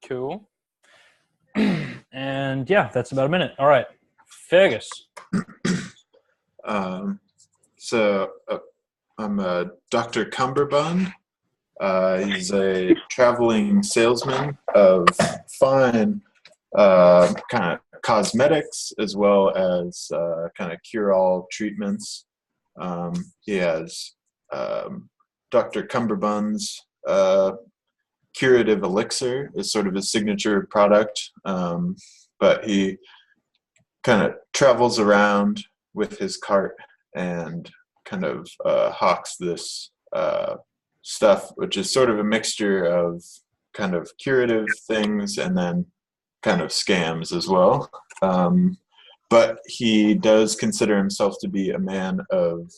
Cool. And yeah, that's about a minute. All right. Fergus. Um, so I'm Dr. Cumberbund. He's a traveling salesman of fine kind of cosmetics as well as kind of cure-all treatments. He has Dr. Cumberbund's curative elixir is sort of his signature product, but he kind of travels around with his cart and kind of hawks this stuff, which is sort of a mixture of kind of curative things and then kind of scams as well. But he does consider himself to be a man of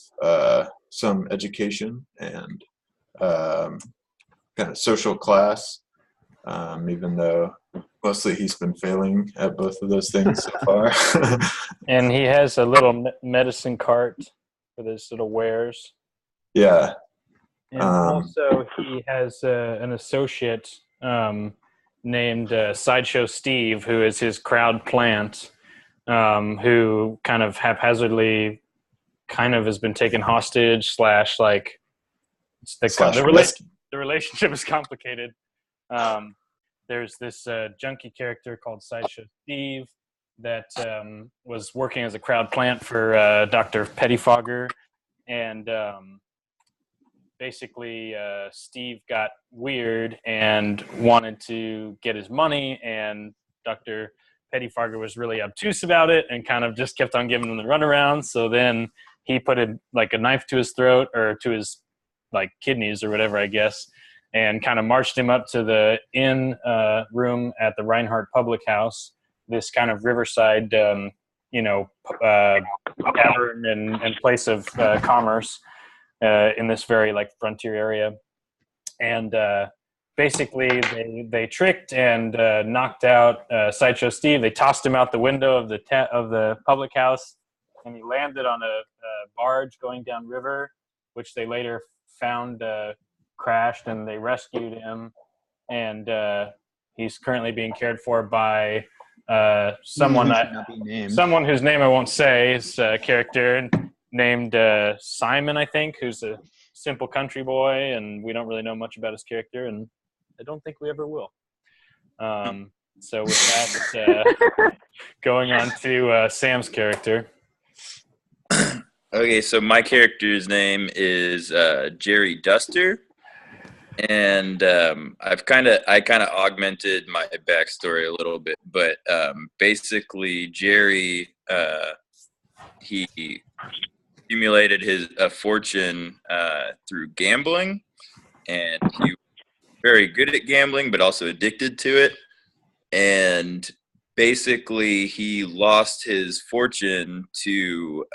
some education and kind of social class, even though mostly he's been failing at both of those things so far. And he has a little medicine cart with his little wares. Yeah. And also he has an associate named Sideshow Steve, who is his crowd plant, who kind of haphazardly kind of has been taken hostage / like the relationship is complicated. There's this junkie character called Sideshow Steve that was working as a crowd plant for Dr. Pettifogger, and basically Steve got weird and wanted to get his money, and Dr. Pettifogger was really obtuse about it and kind of just kept on giving him the runaround. So then he put a knife to his throat, or to his kidneys or whatever, I guess, and kind of marched him up to the inn room at the Reinhardt Public House, this kind of riverside, tavern and place of commerce in this very frontier area. And basically they tricked and knocked out Sideshow Steve. They tossed him out the window of the public house, and he landed on a barge going down river, which they later found crashed, and they rescued him, and he's currently being cared for by someone whose name I won't say. Is a character named Simon, I think, who's a simple country boy, and we don't really know much about his character, and I don't think we ever will. So with that, going on to Sam's character. Okay, so my character's name is Jerry Duster, and I kind of augmented my backstory a little bit, but basically Jerry he accumulated a fortune through gambling, and he was very good at gambling, but also addicted to it, and basically he lost his fortune to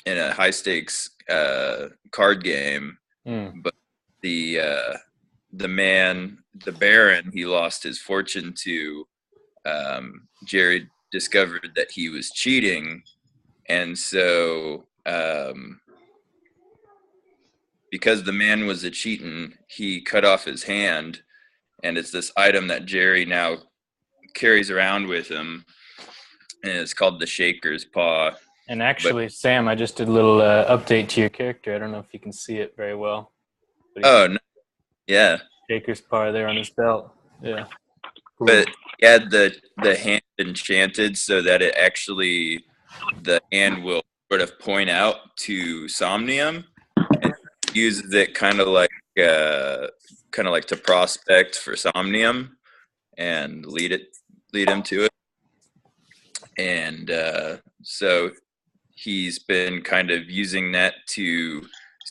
in a high stakes card game, but the Baron he lost his fortune to, Jerry discovered that he was cheating, and so because the man was a cheating, he cut off his hand, and it's this item that Jerry now carries around with him, and it's called the Shaker's Paw. And actually, Sam, I just did a little update to your character. I don't know if you can see it very well. No. Yeah. Shaker's Paw there on his belt. Yeah. Cool. But he had the hand enchanted so that it actually, the hand will sort of point out to Somnium, and uses it kind of like to prospect for Somnium and lead him to it. And so he's been kind of using that to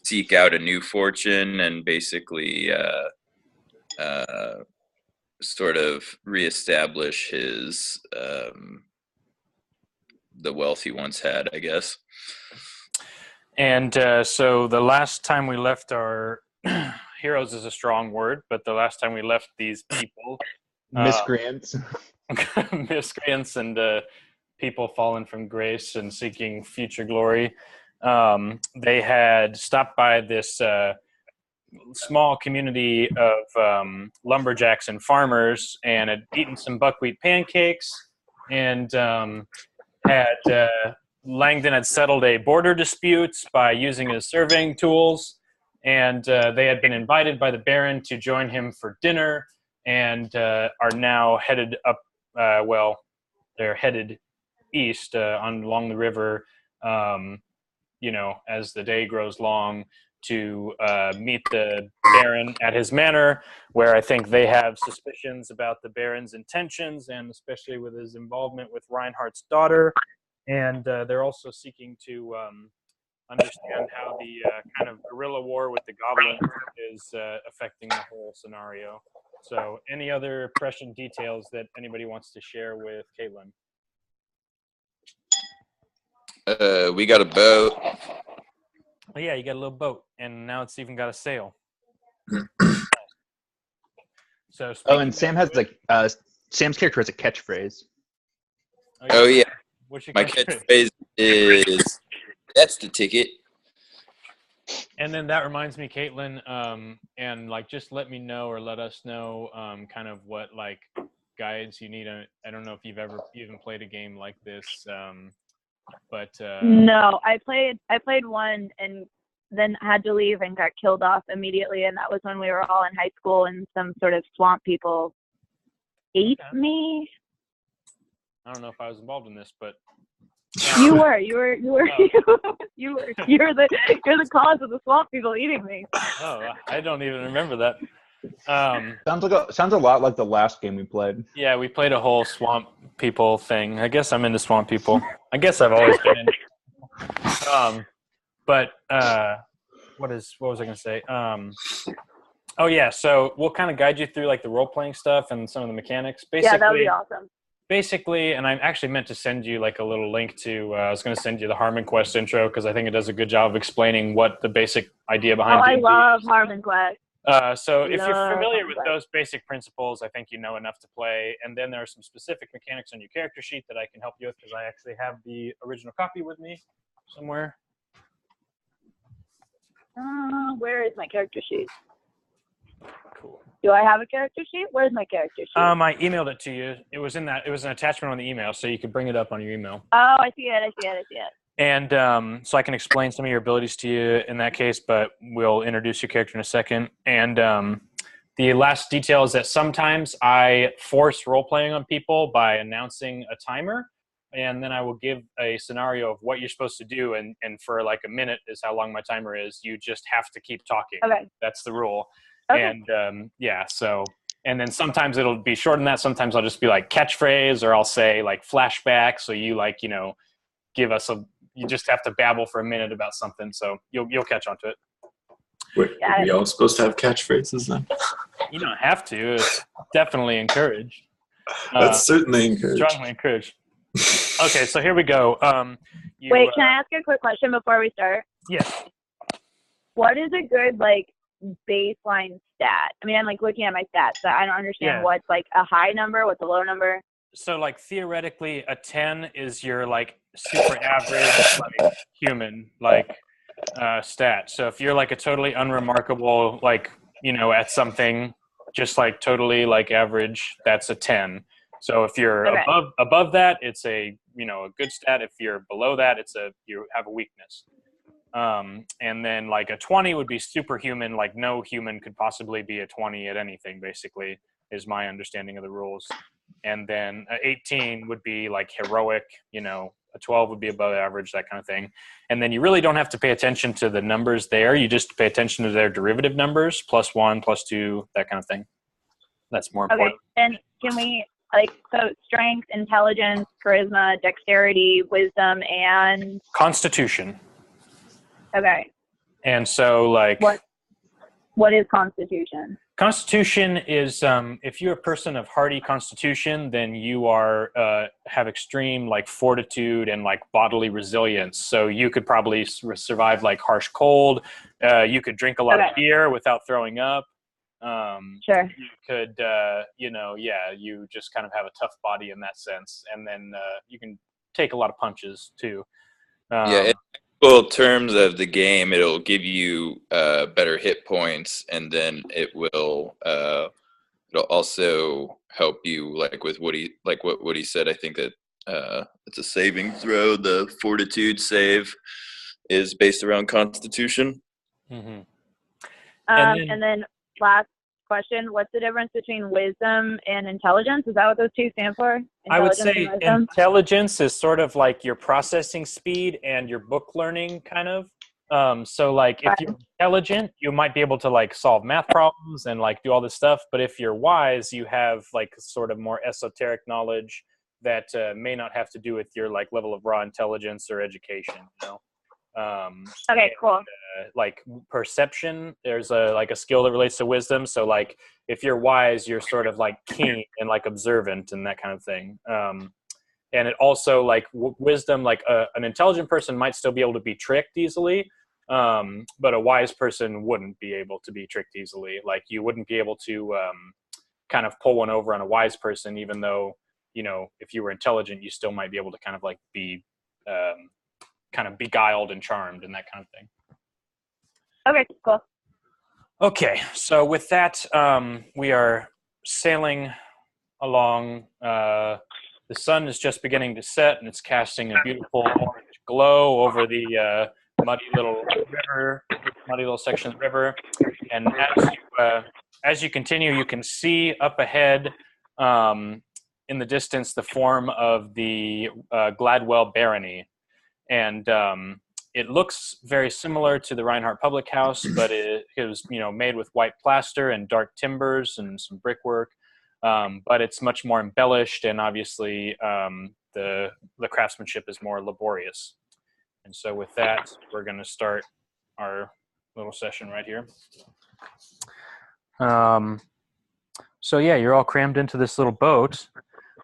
seek out a new fortune and basically sort of reestablish his the wealth he once had, I guess. And so the last time we left our heroes is a strong word, but the last time we left these people, miscreants, miscreants, and people fallen from grace and seeking future glory, they had stopped by this small community of lumberjacks and farmers, and had eaten some buckwheat pancakes, and Langdon had settled a border dispute by using his surveying tools, and they had been invited by the Baron to join him for dinner, and are now headed up. They're headed east along the river. As the day grows long, to meet the Baron at his manor, where I think they have suspicions about the Baron's intentions, and especially with his involvement with Reinhardt's daughter. And they're also seeking to understand how the kind of guerrilla war with the goblins is affecting the whole scenario. So any other prescient details that anybody wants to share with Caitlin? We got a boat. Oh, yeah, you got a little boat, and now it's even got a sail. So and Sam has Sam's character has a catchphrase. Oh yeah. What's your My catchphrase is "That's the ticket." And then that reminds me, Caitlin, and just let me know or let us know kind of what guides you need. I don't know if you've ever even played a game like this, but no, I played one and then had to leave and got killed off immediately, and that was when we were all in high school and some sort of swamp people ate me. I don't know if I was involved in this, but you were you're the cause of the swamp people eating me. Oh, I don't even remember that. Sounds a lot like the last game we played. Yeah, we played a whole swamp people thing. I guess I'm into swamp people. I guess I've always been into. But what was I going to say? Oh yeah, so we'll kind of guide you through the role playing stuff and some of the mechanics. Basically, yeah, that would be awesome. Basically, and I actually meant to send you a little link to. I was going to send you the Harmon Quest intro because I think it does a good job of explaining what the basic idea behind. I love Harmon Quest. So if you're familiar with those basic principles, I think you know enough to play. And then there are some specific mechanics on your character sheet that I can help you with because I actually have the original copy with me somewhere. Where is my character sheet? Cool. Do I have a character sheet? Where's my character sheet? I emailed it to you. It was an attachment on the email, so you could bring it up on your email. Oh, I see it. And so I can explain some of your abilities to you in that case, but we'll introduce your character in a second. And the last detail is that sometimes I force role-playing on people by announcing a timer, and then I will give a scenario of what you're supposed to do, and for a minute is how long my timer is. You just have to keep talking. Okay. That's the rule. Okay. And and then sometimes it'll be shorter than that. Sometimes I'll just be catchphrase, or I'll say flashback. So you give us you just have to babble for a minute about something. So you'll catch on to it. Wait, are we all supposed to have catchphrases then? You don't have to. It's definitely encouraged. That's certainly encouraged. Strongly encouraged. Okay, so here we go. Wait, can I ask a quick question before we start? Yes. What is a good baseline stat? I mean, I'm looking at my stats, so I don't understand what's a high number, what's a low number. So theoretically, a 10 is your super average human stat. So if you're a totally unremarkable at something, just totally average, that's a 10. So if you're above that, it's a good stat. If you're below that, you have a weakness. And then a 20 would be superhuman. No human could possibly be a 20 at anything, basically, is my understanding of the rules. And then 18 would be heroic, a 12 would be above average, that kind of thing. And then you really don't have to pay attention to the numbers there. You just pay attention to their derivative numbers, +1, +2, that kind of thing. That's more important. Okay, and can we, so strength, intelligence, charisma, dexterity, wisdom, and? Constitution. Okay. And so what is Constitution? Constitution is if you're a person of hardy constitution, then you are have extreme fortitude and bodily resilience. So you could probably survive harsh cold. You could drink a lot of beer without throwing up. Sure. You could you just kind of have a tough body in that sense, and then you can take a lot of punches too. Well, in terms of the game, it'll give you better hit points, and then it'll also help you like with what Woody said. I think that it's a saving throw. The fortitude save is based around Constitution. Mm-hmm. And then last question, what's the difference between wisdom and intelligence? Is that what those two stand for? I would Intelligence say and wisdom? intelligence is sort of like your processing speed and your book learning kind of. So like if you're intelligent, you might be able to like solve math problems and like do all this stuff. But if you're wise, you have like sort of more esoteric knowledge that may not have to do with your like level of raw intelligence or education, you know? Okay, cool. Like perception, there's a skill that relates to wisdom. So like if you're wise, you're sort of like keen and like observant and that kind of thing. And it also like wisdom, like an intelligent person might still be able to be tricked easily, but a wise person wouldn't be able to be tricked easily. Like you wouldn't be able to kind of pull one over on a wise person, even though, you know, if you were intelligent, you still might be able to kind of like be kind of beguiled and charmed and that kind of thing. Okay, cool. Okay, so with that, we are sailing along. The sun is just beginning to set, and it's casting a beautiful orange glow over the muddy little section of the river. And as you continue, you can see up ahead in the distance the form of the Gladwell Barony. And it looks very similar to the Reinhardt Public House, but it was, you know, made with white plaster and dark timbers and some brickwork. But it's much more embellished, and obviously the craftsmanship is more laborious. And so with that, we're going to start our little session right here. So yeah, you're all crammed into this little boat.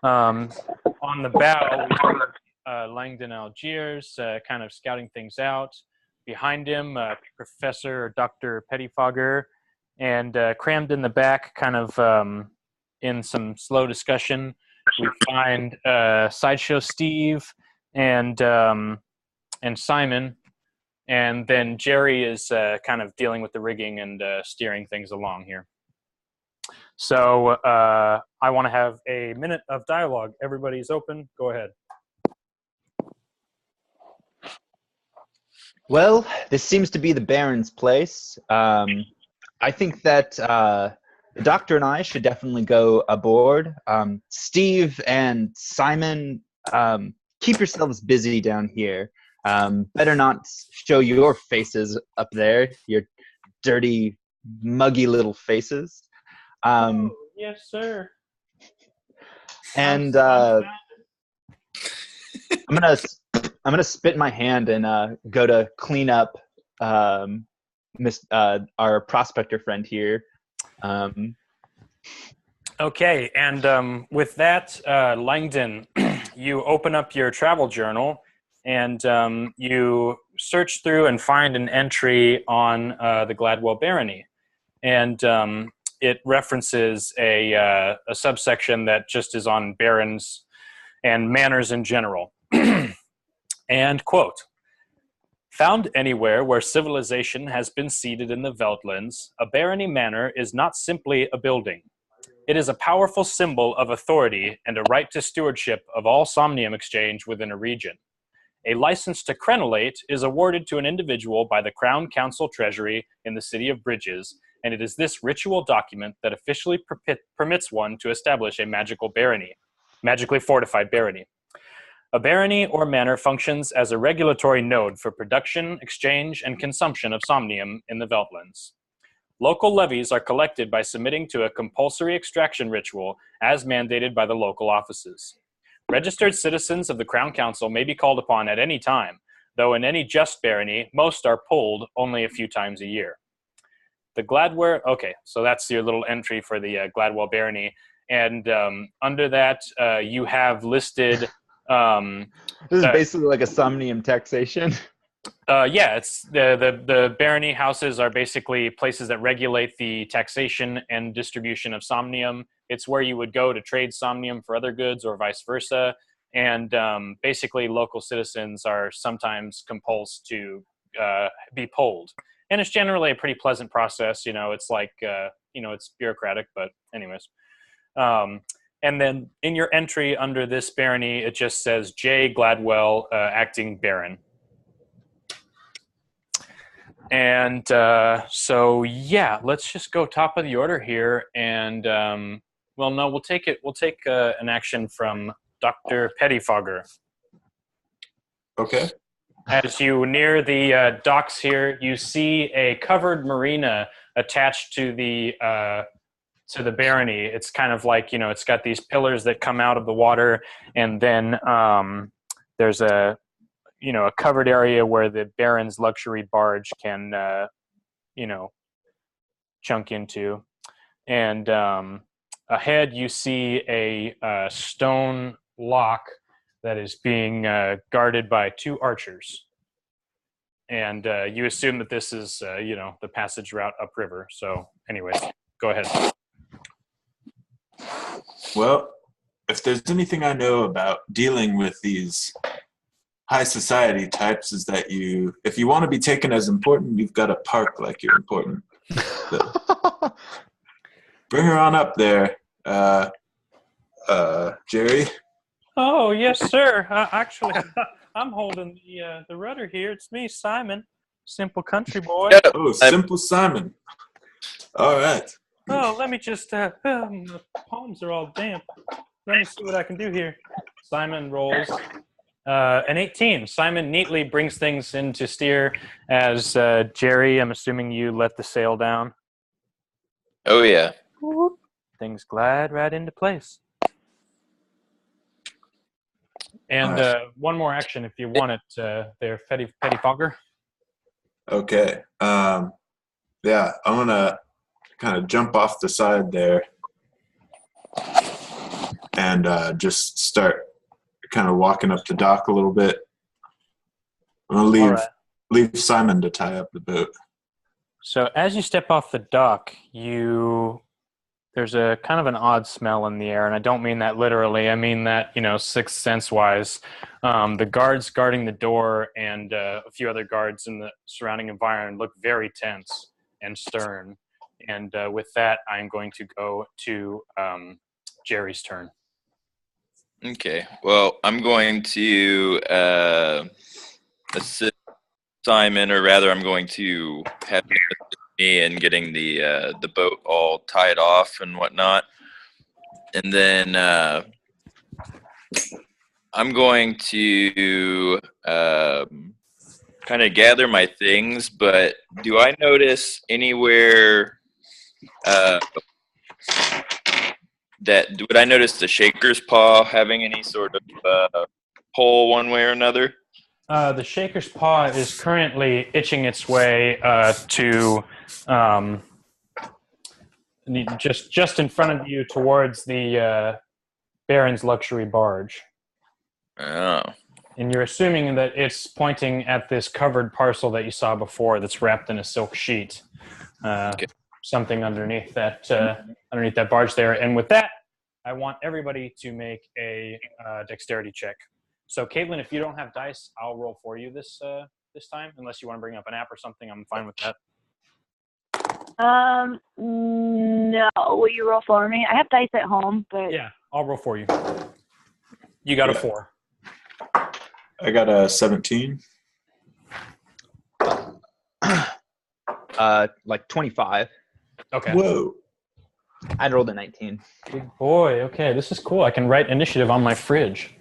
On the bow, we have Langdon Algiers kind of scouting things out. Behind him, Professor Dr. Pettifogger, and crammed in the back, kind of in some slow discussion, we find Sideshow Steve and Simon, and then Jerry is kind of dealing with the rigging and steering things along here. So I want to have a minute of dialogue. Everybody's open. Go ahead. Well, this seems to be the Baron's place. I think that the doctor and I should definitely go aboard. Steve and Simon, keep yourselves busy down here. Better not show your faces up there, your dirty, muggy little faces. Yes, sir. And I'm gonna spit in my hand and go to clean up our prospector friend here. Okay, and with that, Langdon, you open up your travel journal and you search through and find an entry on the Gladwell Barony. And it references a subsection that just is on barons and manors in general. And quote, "Found anywhere where civilization has been seated in the Veltlands, a barony manor is not simply a building. It is a powerful symbol of authority and a right to stewardship of all somnium exchange within a region. A license to crenellate is awarded to an individual by the Crown Council Treasury in the City of Bridges, and it is this ritual document that officially permits one to establish a magically fortified barony. A barony or manor functions as a regulatory node for production, exchange, and consumption of somnium in the Veltlands. Local levies are collected by submitting to a compulsory extraction ritual as mandated by the local offices. Registered citizens of the Crown Council may be called upon at any time, though in any just barony, most are pulled only a few times a year. The Gladwell," okay, so that's your little entry for the Gladwell Barony. And under that, you have listed... This is basically like a somnium taxation. Yeah, it's the barony houses are basically places that regulate the taxation and distribution of somnium. It's where you would go to trade somnium for other goods or vice versa. and basically local citizens are sometimes compelled to be polled. And it's generally a pretty pleasant process. It's like, it's bureaucratic, but anyways. And then in your entry under this barony, it just says J. Gladwell, acting baron. And so, yeah, let's just go top of the order here. And, well, no, we'll take an action from Dr. Pettifogger. Okay. As you near the docks here, you see a covered marina attached to the barony. It's kind of like, it's got these pillars that come out of the water, and then there's a covered area where the baron's luxury barge can, chunk into. And ahead you see a stone lock that is being guarded by 2 archers. And you assume that this is, the passage route upriver. So anyways, go ahead. Well, if there's anything I know about dealing with these high society types, is that if you want to be taken as important, you've got to park like you're important. So, bring her on up there, Jerry. Oh, yes, sir. Actually, I'm holding the rudder here. It's me, Simon, simple country boy. Oh, simple Simon. All right. Oh, let me just, my palms are all damp. Let me see what I can do here. Simon rolls an 18. Simon neatly brings things in to steer as Jerry, I'm assuming you let the sail down. Oh, yeah. Things glide right into place. And one more action if you want it there, Pettifogger. Okay. Yeah, I'm going to kind of jump off the side there and just start kind of walking up the dock a little bit. I'm going to leave Simon to tie up the boat. So as you step off the dock, there's a kind of an odd smell in the air, and I don't mean that literally. I mean that, sixth sense wise. The guards guarding the door and a few other guards in the surrounding environment look very tense and stern. And with that, I'm going to go to Jerry's turn. Okay. Well, I'm going to assist Simon, or rather, I'm going to have him assist me in getting the boat all tied off and whatnot, and then I'm going to kind of gather my things. But do I notice anywhere? Would I notice the shaker's paw having any sort of hole one way or another? The shaker's paw is currently itching its way to just in front of you towards the Baron's luxury barge. Oh. And you're assuming that it's pointing at this covered parcel that you saw before that's wrapped in a silk sheet. Okay. Something underneath that barge there. And with that, I want everybody to make a dexterity check. So, Caitlin, if you don't have dice, I'll roll for you this time. Unless you want to bring up an app or something, I'm fine with that. No. Will you roll for me? I have dice at home, but yeah, I'll roll for you. You got a 4. I got a 17. Like 25. Okay. Whoa. I rolled a 19. Good boy. Okay, this is cool. I can write initiative on my fridge.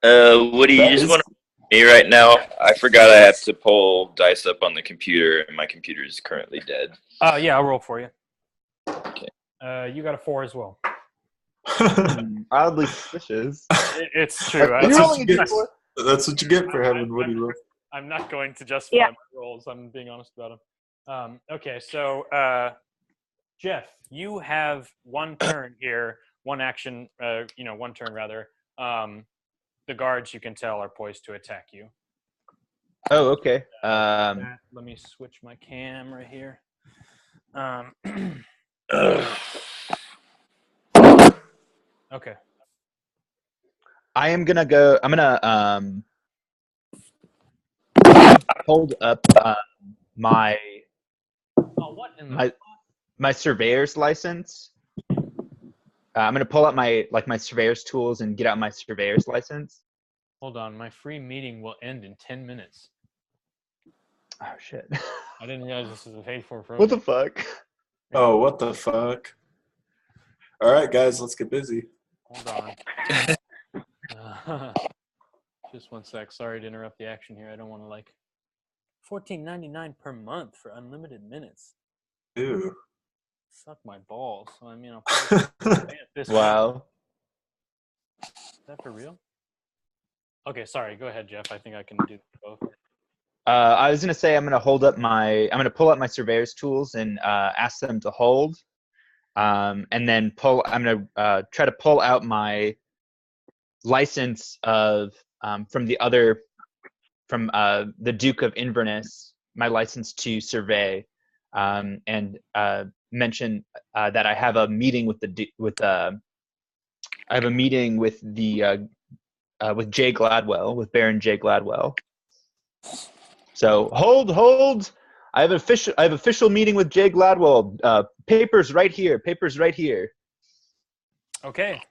Woody, you just want to me right now? I forgot I have to pull dice up on the computer, and my computer is currently dead. Yeah, I'll roll for you. Okay. You got a 4 as well. Oddly suspicious. It's true. That's what you get for having Woody roll. I'm not going to justify my rolls. I'm being honest about them. Okay, so Jeff, you have one turn here, one action. One turn rather. The guards, you can tell, are poised to attack you. Oh, okay. Let me switch my camera here. I am gonna go. I'm gonna hold up my what in my surveyor's license. I'm gonna pull out my surveyor's tools and get out my surveyor's license. Hold on, my free meeting will end in 10 minutes. Oh shit! I didn't realize this was a paid for program. What the fuck? Oh, what the fuck? All right, guys, let's get busy. Hold on. Just one sec. Sorry to interrupt the action here. I don't want to like $14.99 per month for unlimited minutes. Ew. Suck my balls. So, I mean, I'll probably pay at this point. Wow. Is that for real? Okay, sorry. Go ahead, Jeff. I think I can do both. I was gonna say I'm gonna pull up my surveyor's tools and ask them to hold, and then I'm gonna try to pull out my license from the Duke of Inverness, my license to survey, and mention that I have a meeting with Jay Gladwell, with Baron Jay Gladwell. So hold. I have official meeting with Jay Gladwell. Papers right here. Okay.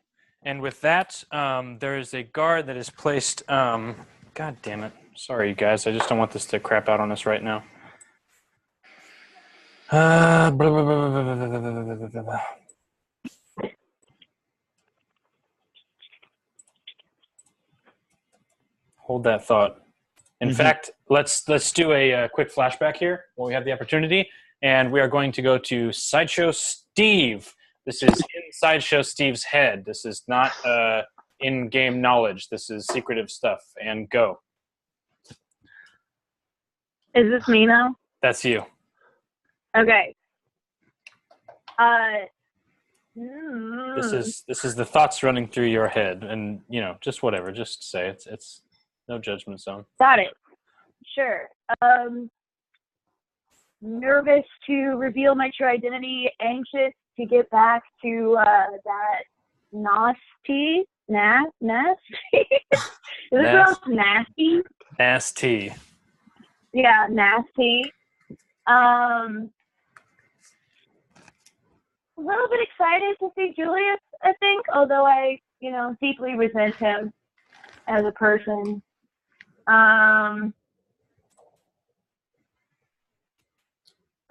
And with that, there is a guard that is placed. God damn it. Sorry, you guys. I just don't want this to crap out on us right now. Hold that thought. In fact, let's do a quick flashback here when we have the opportunity, and we are going to go to Sideshow Steve. This is in Sideshow Steve's head. This is not in-game knowledge. This is secretive stuff. And go. Is this me now? That's you. Okay. This is the thoughts running through your head, and just whatever. Just say it's no judgment zone. Got it. Sure. Nervous to reveal my true identity. Anxious to get back to that nasty. Nasty? Is this nasty? Nasty. Yeah, nasty. A little bit excited to see Julius, I think, although I, deeply resent him as a person.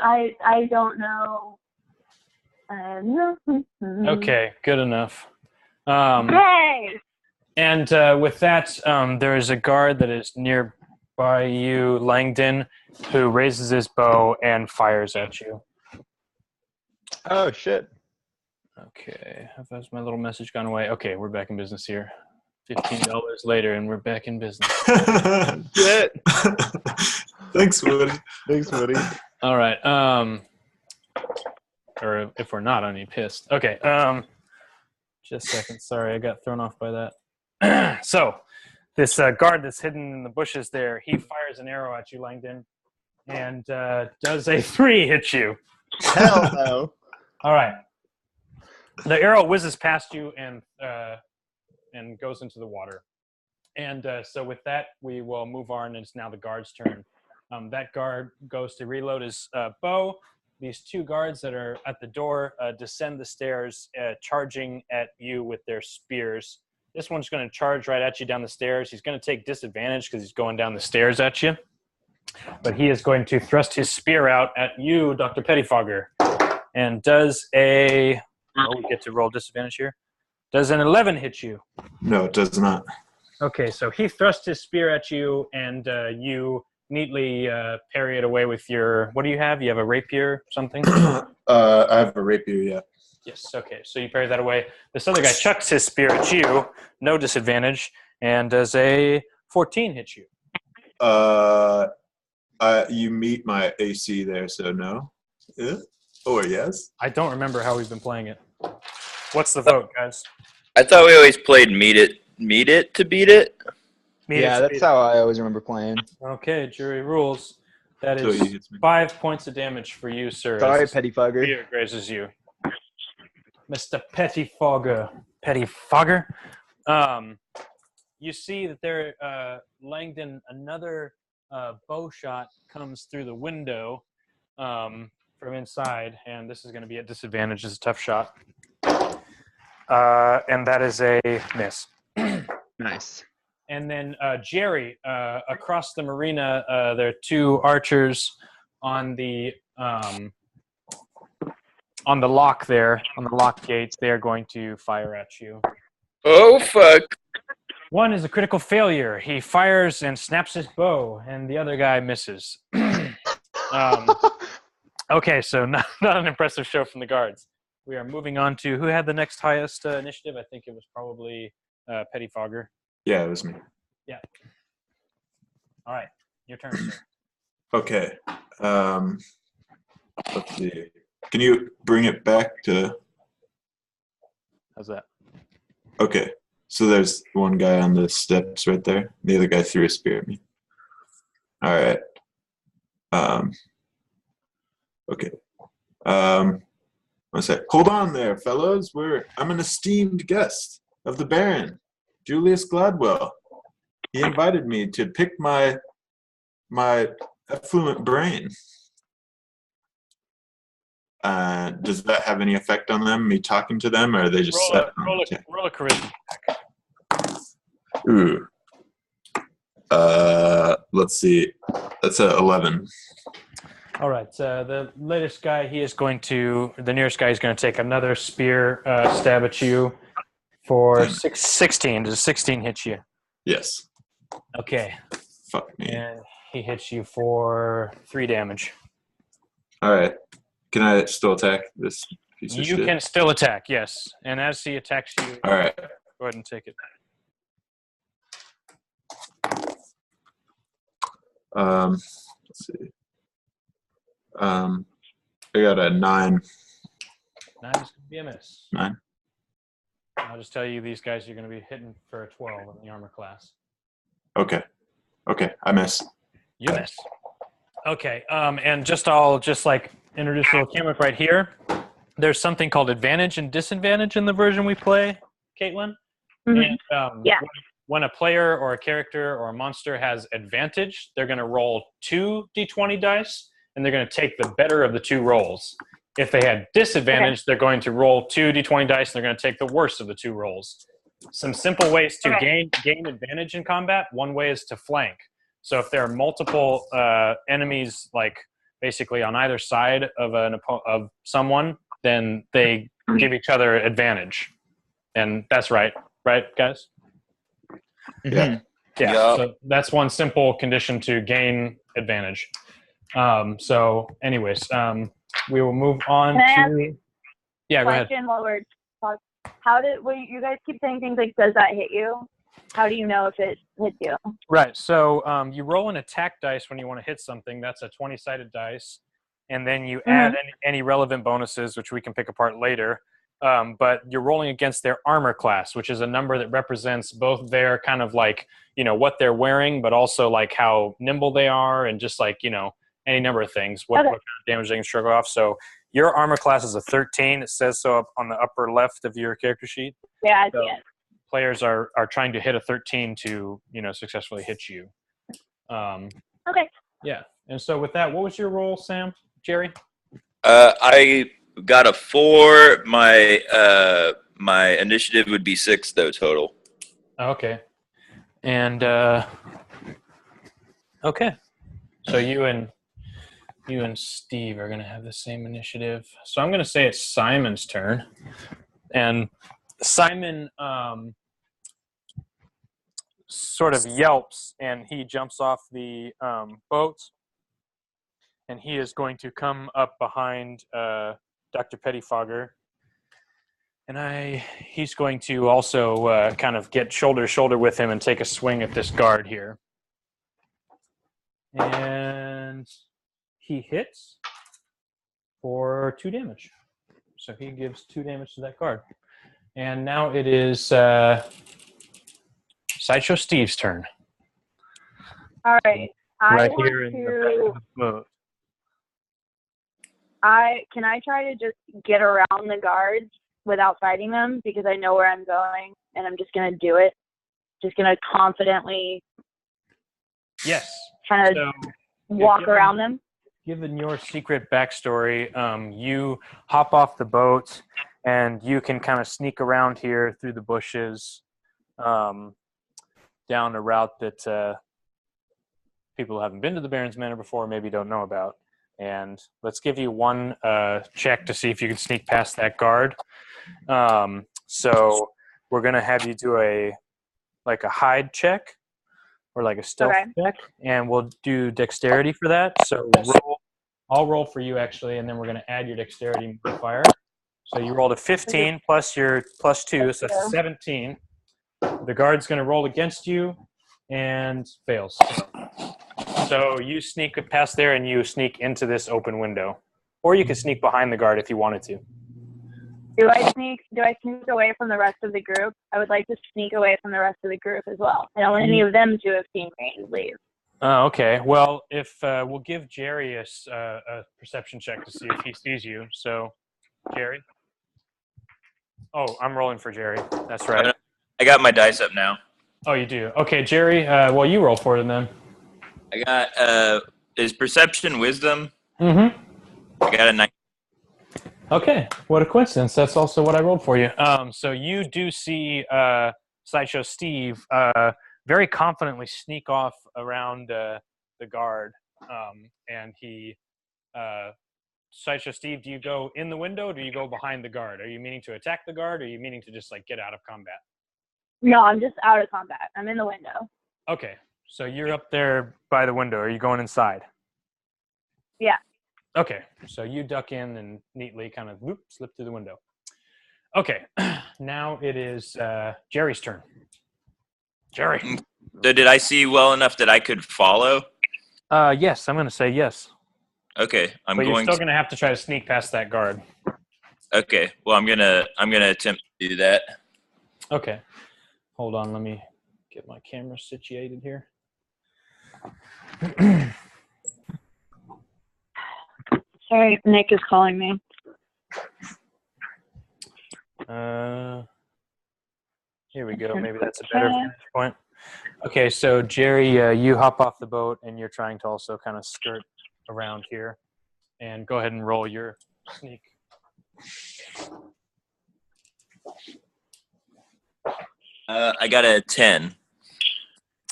I don't know. Okay, good enough. Hey! And with that, there is a guard that is nearby you, Langdon, who raises his bow and fires at you. Oh shit! Okay, has my little message gone away? Okay, we're back in business here. $15 later, and we're back in business. Shit! Thanks, Woody. All right. Or if we're not, I'll be pissed. Okay. Just a second. Sorry, I got thrown off by that. So, this guard that's hidden in the bushes there, he fires an arrow at you, Langdon, and does a 3 hit you. Hell no! All right. The arrow whizzes past you and goes into the water. And so with that, we will move on. It's now the guard's turn. That guard goes to reload his bow. These 2 guards that are at the door descend the stairs, charging at you with their spears. This one's going to charge right at you down the stairs. He's going to take disadvantage because he's going down the stairs at you. But he is going to thrust his spear out at you, Dr. Pettifogger, and does a... Oh, we get to roll disadvantage here. Does an 11 hit you? No, it does not. Okay, so he thrust his spear at you, and you neatly parry it away with your... What do you have? You have a rapier or something? I have a rapier, yeah. Yes, okay, so you parry that away. This other guy chucks his spear at you, no disadvantage, and does a 14 hit you? You meet my AC there, so no. Yeah. Or yes? I don't remember how we've been playing it. What's the vote, guys? I thought we always played meet it to beat it. That's how I always remember playing. Okay, jury rules. That is 5 points of damage for you, sir. Sorry, Pettifogger. Spear grazes you. Mr. Pettifogger. Pettifogger? you see that there, Langdon, another bow shot comes through the window from inside, and this is going to be at disadvantage. It's a tough shot. And that is a miss. Nice. And then Jerry, across the marina, there are two archers on the lock there, on the lock gates. They are going to fire at you. Oh, fuck. One is a critical failure. He fires and snaps his bow, and the other guy misses. Okay, so not an impressive show from the guards. We are moving on to who had the next highest initiative. I think it was probably Pettifogger. Yeah, it was me. Yeah. All right, your turn, sir. Okay. Let's see. Can you bring it back to? How's that? Okay. So there's one guy on the steps right there. The other guy threw a spear at me. All right. Okay. One sec. Hold on there, fellows. I'm an esteemed guest of the Baron, Julius Gladwell. He invited me to pick my affluent brain. Does that have any effect on them? Me talking to them, or are they just set on the check? Roll a charisma. Ooh. Let's see. That's a 11. All right. The latest guy, the nearest guy is going to take another spear stab at you for 16. Does 16 hit you? Yes. Okay. Fuck me. And he hits you for 3 damage. All right. Can I still attack this piece of shit? You can still attack, yes. And as he attacks you, All right. go ahead and take it. Let's see. I got a 9. 9 is going to be a miss. 9. I'll just tell you, these guys are going to be hitting for a 12 in the armor class. Okay. I miss. You miss. Okay. And I'll introduce a little gimmick right here. There's something called advantage and disadvantage in the version we play, Caitlin. Mm-hmm. And Yeah. when a player or a character or a monster has advantage, they're going to roll 2 d20 dice, and they're going to take the better of the 2 rolls. If they had disadvantage, they're going to roll 2 d20 dice, and they're going to take the worst of the 2 rolls. Some simple ways to gain advantage in combat. One way is to flank. So if there are multiple enemies, like basically on either side of someone, then they give each other advantage. And that's right, guys? Yeah. Yeah. Yep. So that's one simple condition to gain advantage. So anyways, we will move on to... Yeah, go ahead. Question while we're talking. You guys keep saying things like, does that hit you? How do you know if it hits you? Right. So you roll an attack dice when you want to hit something. That's a 20-sided dice. And then you add any relevant bonuses, which we can pick apart later. But you're rolling against their armor class, which is a number that represents both their kind of like, what they're wearing, but also like how nimble they are and just like, any number of things, what kind of damage they can struggle off. So your armor class is a 13. It says so up on the upper left of your character sheet. Yeah, I see it. Players are trying to hit a 13 to, successfully hit you. Okay. Yeah. And so with that, what was your roll, Sam? Jerry? I got a 4. My initiative would be 6 though total. Okay. And okay. So you and Steve are going to have the same initiative. So I'm going to say it's Simon's turn. And Simon sort of yelps, and he jumps off the boat, and he is going to come up behind Dr. Pettifogger. And he's going to also kind of get shoulder to shoulder with him and take a swing at this guard here. And he hits for 2 damage. So he gives 2 damage to that guard. And now it is Sideshow Steve's turn. All right. Right here in the boat. Can I try to just get around the guards without fighting them, because I know where I'm going and I'm just gonna do it? just gonna confidently Yes. kind of So, walk around them. given your secret backstory, you hop off the boat and you can kind of sneak around here through the bushes down a route that people who haven't been to the Baron's Manor before maybe don't know about. And let's give you one check to see if you can sneak past that guard. So we're going to have you do a hide check or like a stealth check, and we'll do dexterity for that. So I'll roll for you actually, and then we're going to add your dexterity modifier. So you rolled a 15 plus your plus 2, so that's a 17. The guard's going to roll against you and fails. So you sneak past there and you sneak into this open window. Or you can sneak behind the guard if you wanted to. Do I sneak away from the rest of the group? I would like to sneak away from the rest of the group as well. I don't want any of them to have seen me leave. Oh, okay. Well, if we'll give Jerry a perception check to see if he sees you. So, Jerry? Oh, I'm rolling for Jerry. That's right. I got my dice up now. Oh, you do? Okay, Jerry, well, you roll for it then. I got, is perception wisdom? Mm-hmm. I got a 9. Okay, what a coincidence. That's also what I rolled for you. So you do see Sideshow Steve very confidently sneak off around the guard. And he, Sideshow Steve, do you go in the window or do you go behind the guard? Are you meaning to attack the guard or are you meaning to just like get out of combat? No, I'm just out of combat. I'm in the window. Okay, so you're up there by the window. Are you going inside? Yeah. Okay, so you duck in and neatly kind of slip through the window. Okay, now it is Jerry's turn. Jerry. So did I see well enough that I could follow? Yes, I'm going to say yes. Okay, but you're still going to have to try to sneak past that guard. Okay, well I'm gonna attempt to do that. Okay, hold on. Let me get my camera situated here. Sorry, Nick is calling me. Here we go. Maybe that's a better vantage point. Okay, so Jerry, you hop off the boat and you're trying to also kind of skirt around here. And go ahead and roll your sneak. I got a 10.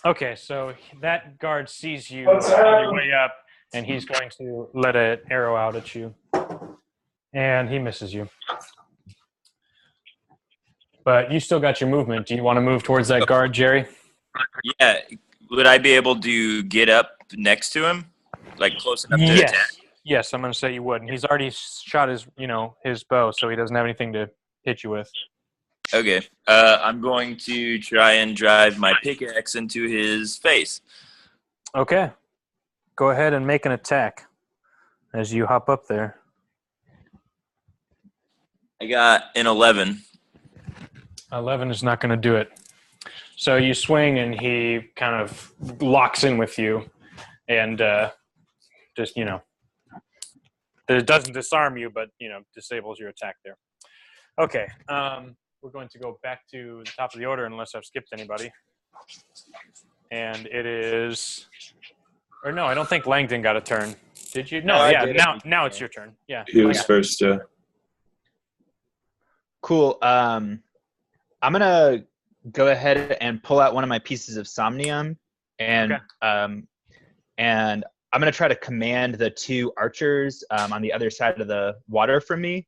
Okay, so that guard sees you on your way up, and he's going to let an arrow out at you. And he misses you. But you still got your movement. Do you want to move towards that guard, Jerry? Yeah. Would I be able to get up next to him? Like close enough to attack? Yes, I'm going to say you would. And he's already shot his bow, so he doesn't have anything to hit you with. Okay. I'm going to try and drive my pickaxe into his face. Okay. Go ahead and make an attack as you hop up there. I got an 11. 11 is not going to do it. So you swing, and he kind of locks in with you, and just, it doesn't disarm you, but, disables your attack there. Okay. We're going to go back to the top of the order unless I've skipped anybody. And it is... Or no, I don't think Langdon got a turn. Did you? No, yeah, now it's your turn. Yeah. He was first, yeah. Cool. I'm going to go ahead and pull out one of my pieces of somnium, and and I'm going to try to command the 2 archers on the other side of the water from me.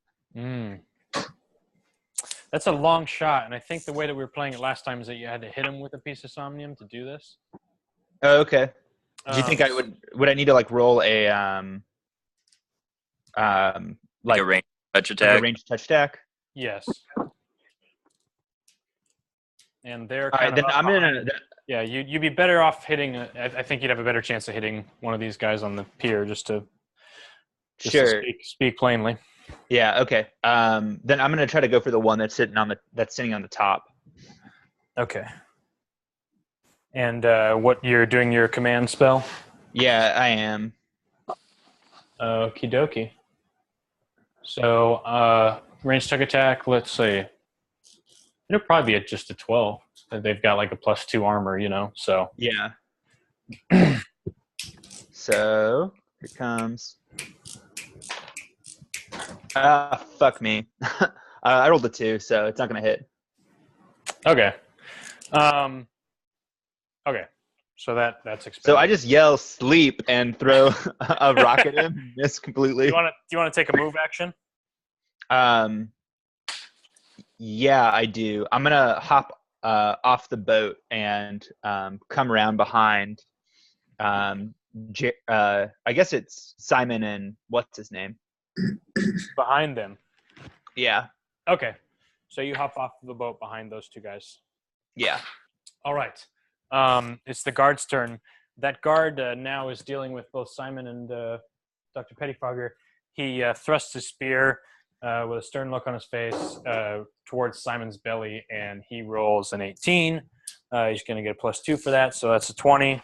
That's a long shot, and I think the way that we were playing it last time is that you had to hit him with a piece of somnium to do this. Oh, okay. Do you think I would I need to roll a like a range touch attack? Like a range touch attack? Yes. And they're all right. Then I'm gonna. Yeah, you'd be better off hitting. I think you'd have a better chance of hitting one of these guys on the pier, just to speak plainly. Yeah. Okay. Then I'm gonna try to go for the one that's sitting on the top. Okay. And what, you're doing your command spell? Yeah, I am. Okie dokie. So range tuck attack. Let's see. It'll probably be at just a 12. They've got like a +2 armor, so. Yeah. So here comes. Fuck me. I rolled a 2, so it's not gonna hit. Okay. Okay. So that's expended. So I just yell sleep and throw a rock at him and miss completely. Do you want to take a move action? Yeah, I do. I'm gonna hop off the boat and come around behind. I guess it's Simon and what's his name? Behind them. Yeah. Okay. So you hop off the boat behind those two guys. Yeah. All right. It's the guard's turn. That guard now is dealing with both Simon and Dr. Pettifogger. He thrusts his spear with a stern look on his face towards Simon's belly, and he rolls an 18. He's going to get a +2 for that, so that's a 20.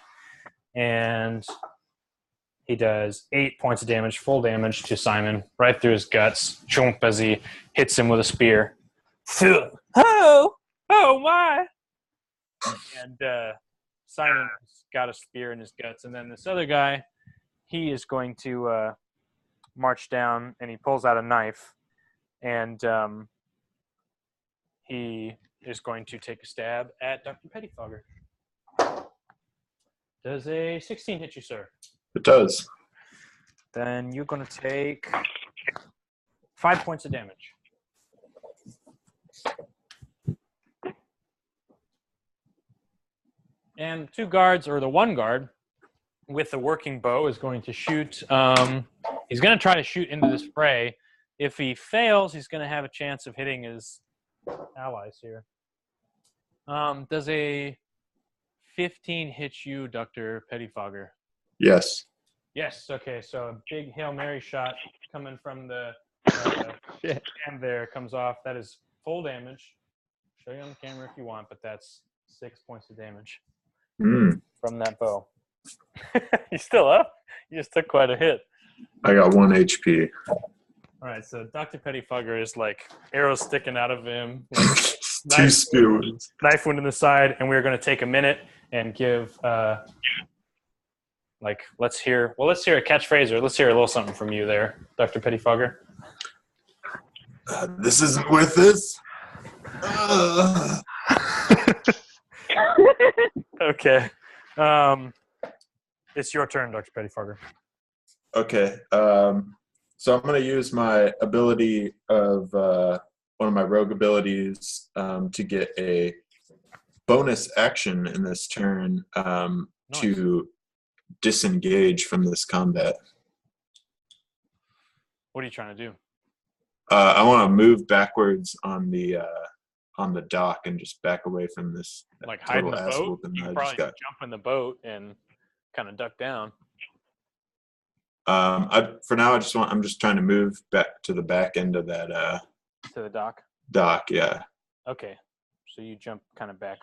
And he does 8 points of damage, full damage to Simon, right through his guts, chomp, as he hits him with a spear. Oh my! And Simon's got a spear in his guts. And then this other guy, he is going to march down, and he pulls out a knife. And he is going to take a stab at Dr. Pettifogger. Does a 16 hit you, sir? It does. Then you're going to take 5 points of damage. And two guards, or the one guard with the working bow, is going to shoot. He's going to try to shoot into this fray. If he fails, he's going to have a chance of hitting his allies here. Does a 15 hit you, Dr. Pettifogger? Yes. Yes. Okay. So a big Hail Mary shot coming from the hand there comes off. That is full damage. Show you on the camera if you want, but that's 6 points of damage from that bow. You still up? You just took quite a hit. I got 1 HP. All right. So Dr. Pettifogger is like arrows sticking out of him. Like, Two spear wounds. Knife wound in the side, and we're going to take a minute and give let's hear a catchphrase, or let's hear a little something from you there, Dr. Pettifogger. This isn't worth this. Okay. It's your turn, Dr. Pettifogger. Okay. So I'm going to use my ability of one of my rogue abilities to get a bonus action in this turn to disengage from this combat. What are you trying to do? I want to move backwards on the dock and just back away from this. Like hide in the ass boat? whooping You that can I probably just got. jump in the boat and kind of duck down. For now, I'm just trying to move back to the back end of that To the dock? dock. Yeah. Okay. So you jump kind of back.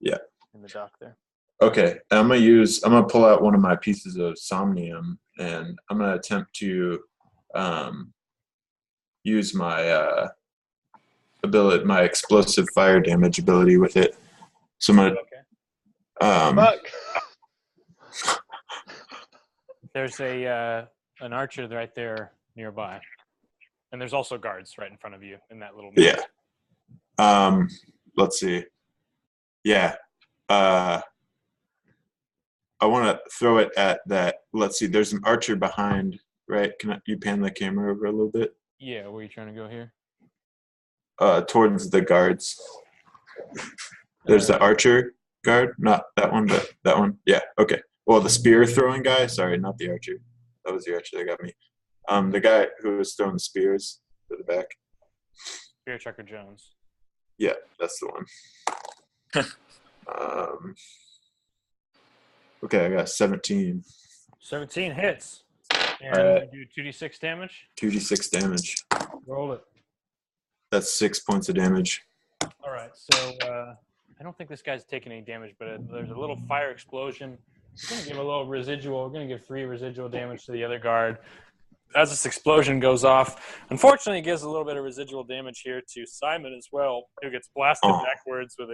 Yeah. In the dock there. Okay. I'm gonna pull out one of my pieces of somnium, and I'm gonna attempt to use my ability, my explosive fire damage ability with it. So I'm gonna. Okay. There's an archer right there nearby, and there's also guards right in front of you in that little. Yeah. Let's see. Yeah. I want to throw it at that. Let's see. There's an archer behind. Right? Can you pan the camera over a little bit? Yeah. Where are you trying to go here? Towards the guards. There's the archer guard. Not that one, but that one. Yeah. Okay. Well, the spear throwing guy. Sorry, not the archer. That was the archer that got me. The guy who was throwing spears to the back. Spear Chucker Jones. Yeah, that's the one. Okay, I got 17. 17 hits. And Alright. you do 2d6 damage. 2d6 damage. Roll it. That's 6 points of damage. All right. So I don't think this guy's taking any damage, but there's a little fire explosion. We're going to give a little residual. We're going to give 3 residual damage to the other guard. as this explosion goes off, unfortunately, it gives a little bit of residual damage here to Simon as well, who gets blasted backwards with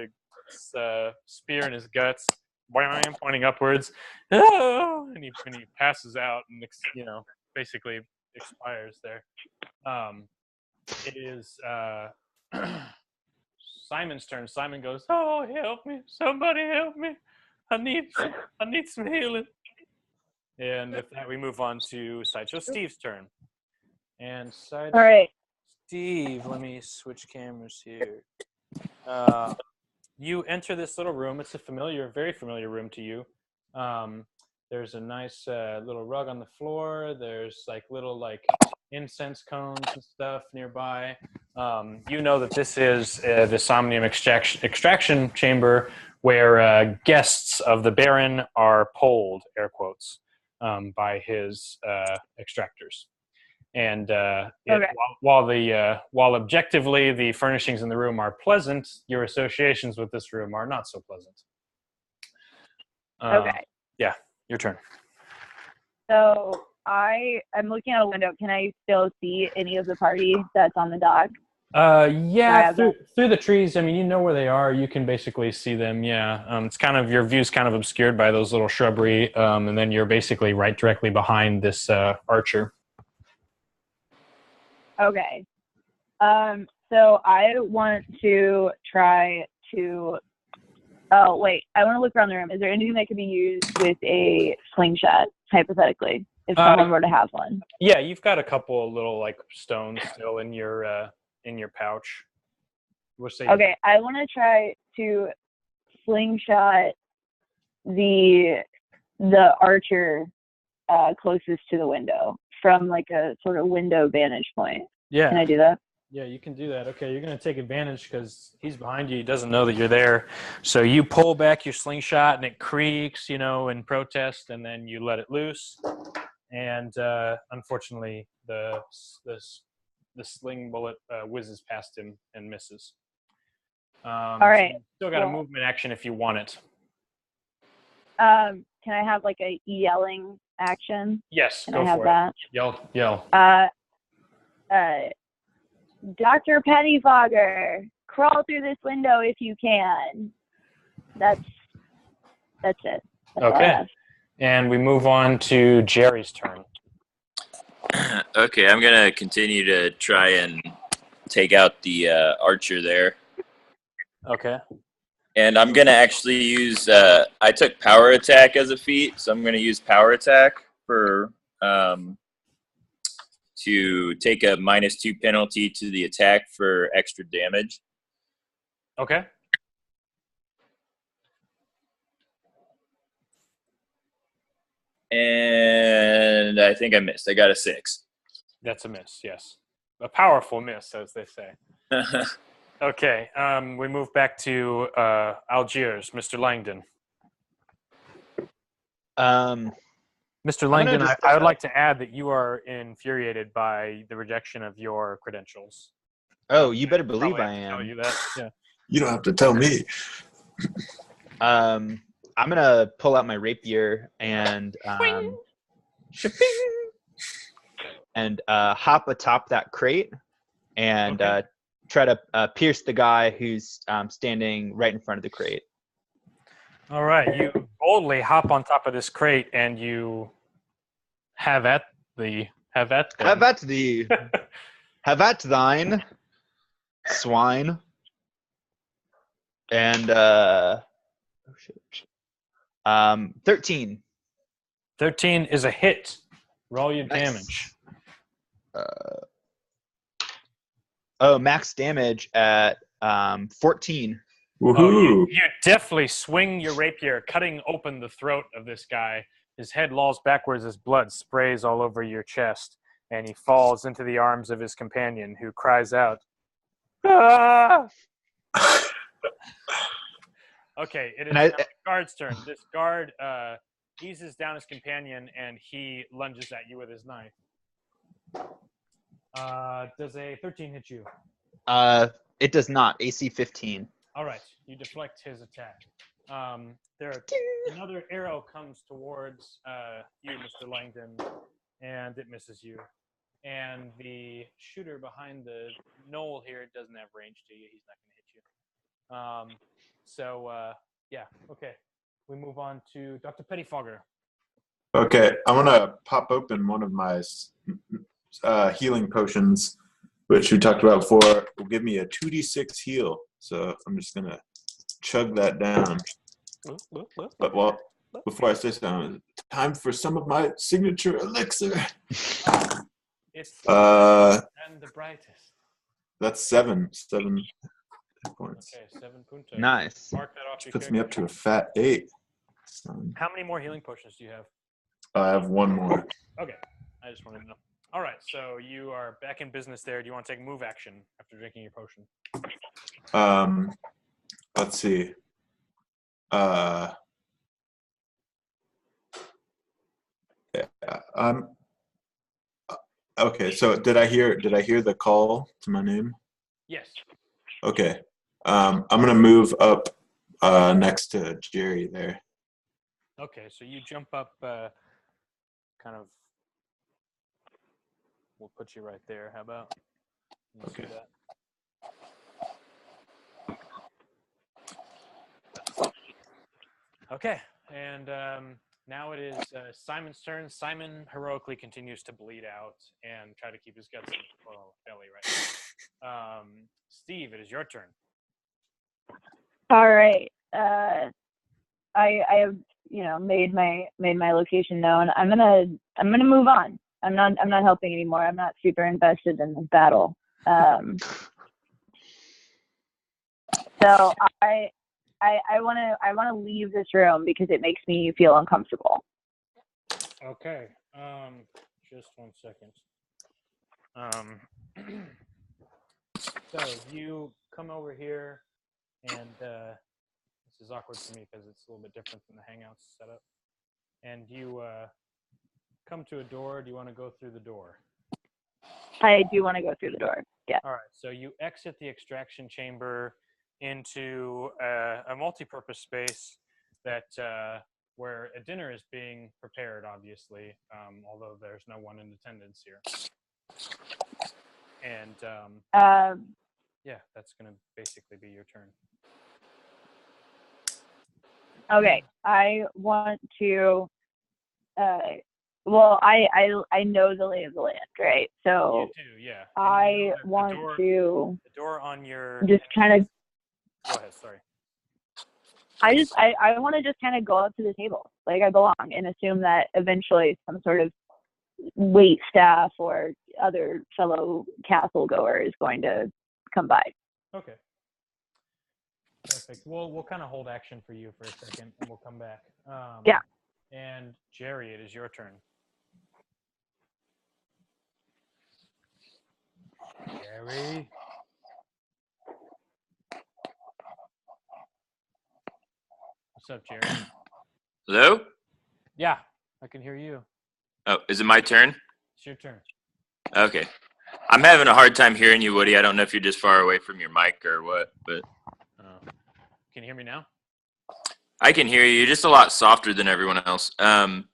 a spear in his guts, pointing upwards, and he passes out and basically expires there. It is Simon's turn. Simon goes, "Oh, help me! Somebody help me! I need some healing." And with that, we move on to Sideshow Steve's turn. And Sideshow All right. Steve, let me switch cameras here. You enter this little room. It's a very familiar room to you. There's a nice little rug on the floor. There's little incense cones and stuff nearby. You know that this is the Somnium extraction chamber where guests of the Baron are polled, air quotes, by his extractors. And while objectively the furnishings in the room are pleasant, your associations with this room are not so pleasant. Okay. Yeah, your turn. So I'm looking out a window. Can I still see any of the party that's on the dock? Yeah, through the trees. I mean, you know where they are. You can basically see them. Yeah, it's kind of your view's kind of obscured by those little shrubbery, and then you're basically directly behind this archer. Okay. So I want to try to. Oh wait, I want to look around the room. Is there anything that could be used with a slingshot, hypothetically, if someone were to have one? Yeah, you've got a couple of little stones still in your pouch. Okay, I want to try to slingshot the archer closest to the window from a sort of window vantage point. Yeah. Can I do that? Yeah, you can do that. Okay, you're going to take advantage because he's behind you. He doesn't know that you're there. So you pull back your slingshot and it creaks, in protest, and then you let it loose. And unfortunately, the sling bullet whizzes past him and misses. All right. So still got a movement action if you want it. Can I have a yelling action? Yes, Can go I have for that? it. Yell. Dr. Pettifogger, crawl through this window if you can. That's it. That's okay. And we move on to Jerry's turn. Okay, I'm going to continue to try and take out the archer there. Okay. And I'm going to actually use, I took power attack as a feat, so I'm going to use power attack for, to take a -2 penalty to the attack for extra damage. Okay. And I think I missed. I got a 6. That's a miss, yes. A powerful miss, as they say. Okay, we move back to Algiers, Mr. Langdon. Mr. Langdon, I would like to add that you are infuriated by the rejection of your credentials. Oh, you better believe I am. Tell you that. Yeah. You don't have to tell me. I'm gonna pull out my rapier and hop atop that crate and try to pierce the guy who's standing right in front of the crate. All right, you boldly hop on top of this crate and you have at thine, swine. And 13. 13 is a hit. Roll your damage. Max damage at 14. Woohoo! You definitely swing your rapier, cutting open the throat of this guy. His head lolls backwards as blood sprays all over your chest, and he falls into the arms of his companion, who cries out, "Ah!" Okay, it is the guard's turn. This guard eases down his companion, and he lunges at you with his knife. Does a 13 hit you? It does not. AC 15. All right, you deflect his attack. Another arrow comes towards you, Mr. Langdon, and it misses you. and the shooter behind the knoll here doesn't have range to you. He's not going to hit you. Yeah, okay. We move on to Dr. Pettyfogger. Okay, I'm gonna pop open one of my healing potions, which we talked about before. Will give me a 2d6 heal. So I'm just gonna chug that down. But before I say something, time for some of my signature elixir. It's and the brightest. That's 7 points. Okay, 7 puntos. Nice. Mark that off Which your puts me up character. to a fat 8. How many more healing potions do you have? I have one more. Okay, I just wanted to know. All right, so you are back in business there. Do you want to take move action after drinking your potion? Let's see. Yeah, okay, so did I hear the call to my name? Yes. Okay. I'm gonna move up next to Jerry there. Okay, so you jump up kind of. We'll put you right there. How about? Let's do that. Okay, and now it is Simon's turn. Simon heroically continues to bleed out and try to keep his guts in his belly right now. Steve, it is your turn. All right. I have made my location known. I'm gonna move on. I'm not helping anymore. I'm not super invested in this battle. So I want to leave this room because it makes me feel uncomfortable. Okay. Just 1 second. So you come over here, and this is awkward for me because it's a little bit different than the Hangouts setup. And you come to a door. Do you want to go through the door? I do want to go through the door. Yeah. All right. So you exit the extraction chamber into a multi-purpose space that where a dinner is being prepared, obviously, although there's no one in attendance here. And yeah, that's going to basically be your turn. Okay. I want to. Well, I know the lay of the land, right? So you do, yeah. I want to. The door on your. Just kind of. Go ahead. Sorry. I want to just kind of go up to the table like I belong and assume that eventually some sort of wait staff or other fellow castle goer is going to come by. Okay. Perfect. We'll kind of hold action for you for a second, and we'll come back. Yeah. And Jerry, it is your turn. Jerry. What's up, Jerry? Hello? Yeah, I can hear you. Oh, is it my turn? It's your turn. Okay. I'm having a hard time hearing you, Woody. I don't know if you're just far away from your mic or what, but can you hear me now? I can hear you. You're just a lot softer than everyone else. But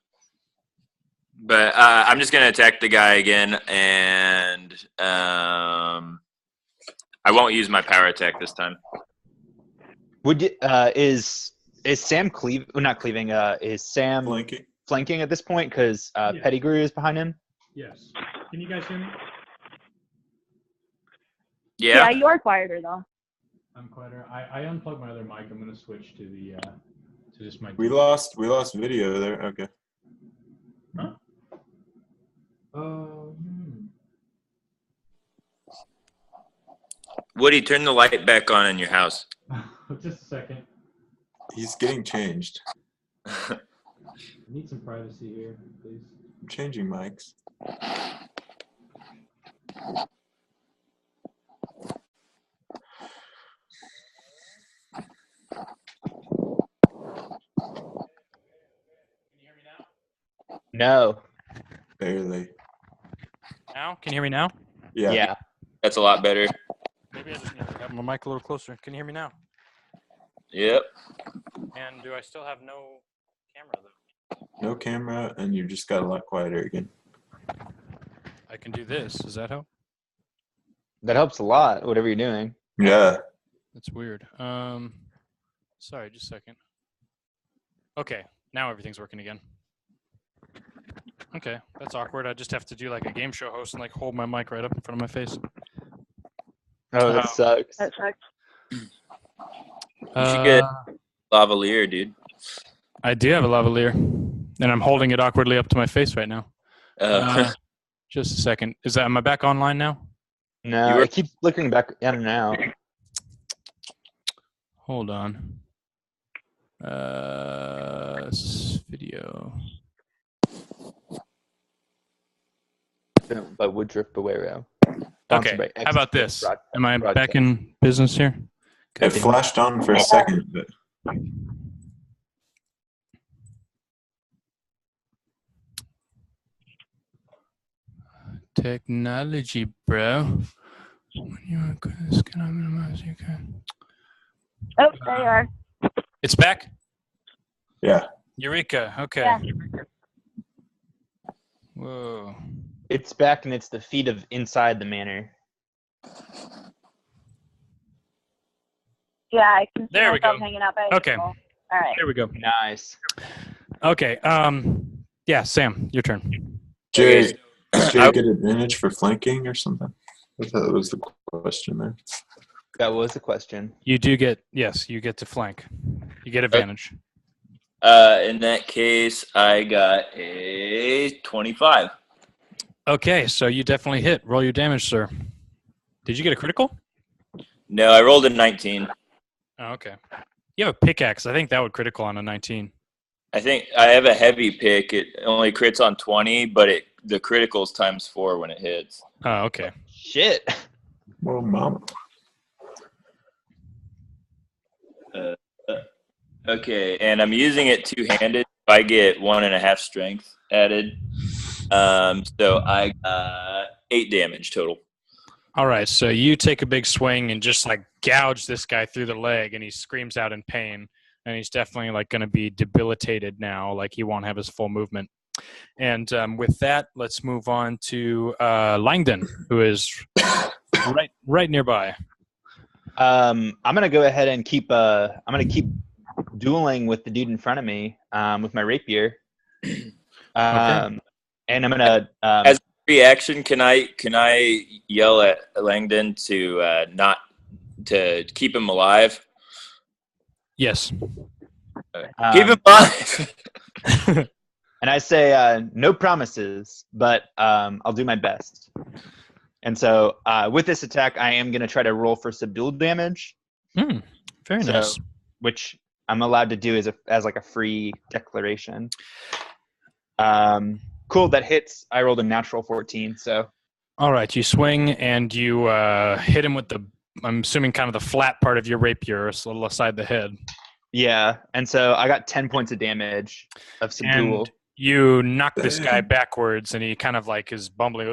I'm just gonna attack the guy again, and I won't use my power attack this time. Would you, is Sam not cleaving? Is Sam flanking at this point? Because Pettigrew is behind him. Yes. Can you guys hear me? Yeah. Yeah, you're quieter though. I'm quieter. I unplugged my other mic. I'm gonna switch to the to this mic. We lost video there. Okay. Huh? Woody, turn the light back on in your house. Just a second. He's getting changed. I need some privacy here, please. I'm changing mics. Can you hear me now? No. Barely. Now? Can you hear me now? Yeah. That's a lot better. Maybe I just need to have my mic a little closer. Can you hear me now? Yep. And do I still have no camera though? No camera, and you just got a lot quieter again. I can do this. Does that help? That helps a lot, whatever you're doing. Yeah. That's weird. Sorry, just a second. Okay, now everything's working again. Okay, that's awkward. I just have to do like a game show host and like hold my mic right up in front of my face. Oh, that sucks. That sucks. You should get lavalier, dude. I do have a lavalier, and I'm holding it awkwardly up to my face right now. Just a second. Am I back online now? No, it keeps flickering back in and out. Hold on. Video. By Woodruff Beware. Okay, how about this? Am I back in business here? It flashed on for a second, but Technology, bro. When you are good, this cannot minimize you can. Oh, there you are. It's back? yeah. Eureka. Okay. Yeah. Whoa. It's back and it's the feet of inside the manor. Yeah, I can see There we myself go. hanging out by a Okay. table. All right. There we go. Nice. Okay. Yeah, Sam, your turn. Jerry, does Jerry get advantage for flanking or something? I thought that was the question there. That was the question. You do get, yes, you get to flank. You get advantage. In that case, I got a 25. Okay, so you definitely hit. Roll your damage, sir. Did you get a critical? No, I rolled a 19. Oh, okay. You have a pickaxe. I think that would critical on a 19. I think I have a heavy pick. It only crits on 20, but the critical's times 4 when it hits. Oh, okay. Shit. Well, mama. Okay, and I'm using it two-handed. I get 1.5 strength added. So I got 8 damage total. All right, so you take a big swing and just like gouge this guy through the leg, and he screams out in pain, and he's definitely like going to be debilitated now. Like he won't have his full movement. And with that, let's move on to Langdon, who is right nearby. I'm gonna go ahead and keep. I'm gonna keep dueling with the dude in front of me with my rapier. And I'm gonna. As a reaction, can I yell at Langdon to not to keep him alive? Yes. Keep him alive. And I say no promises, but I'll do my best. And so with this attack, I am going to try to roll for subdual damage. Very nice. Which I'm allowed to do as like a free declaration. Cool, that hits. I rolled a natural 14, so. All right, you swing and you hit him with I'm assuming kind of the flat part of your rapier, a little aside the head. Yeah, and so I got 10 points of damage of subdual. And you knock this guy backwards, and he kind of like is bumbling,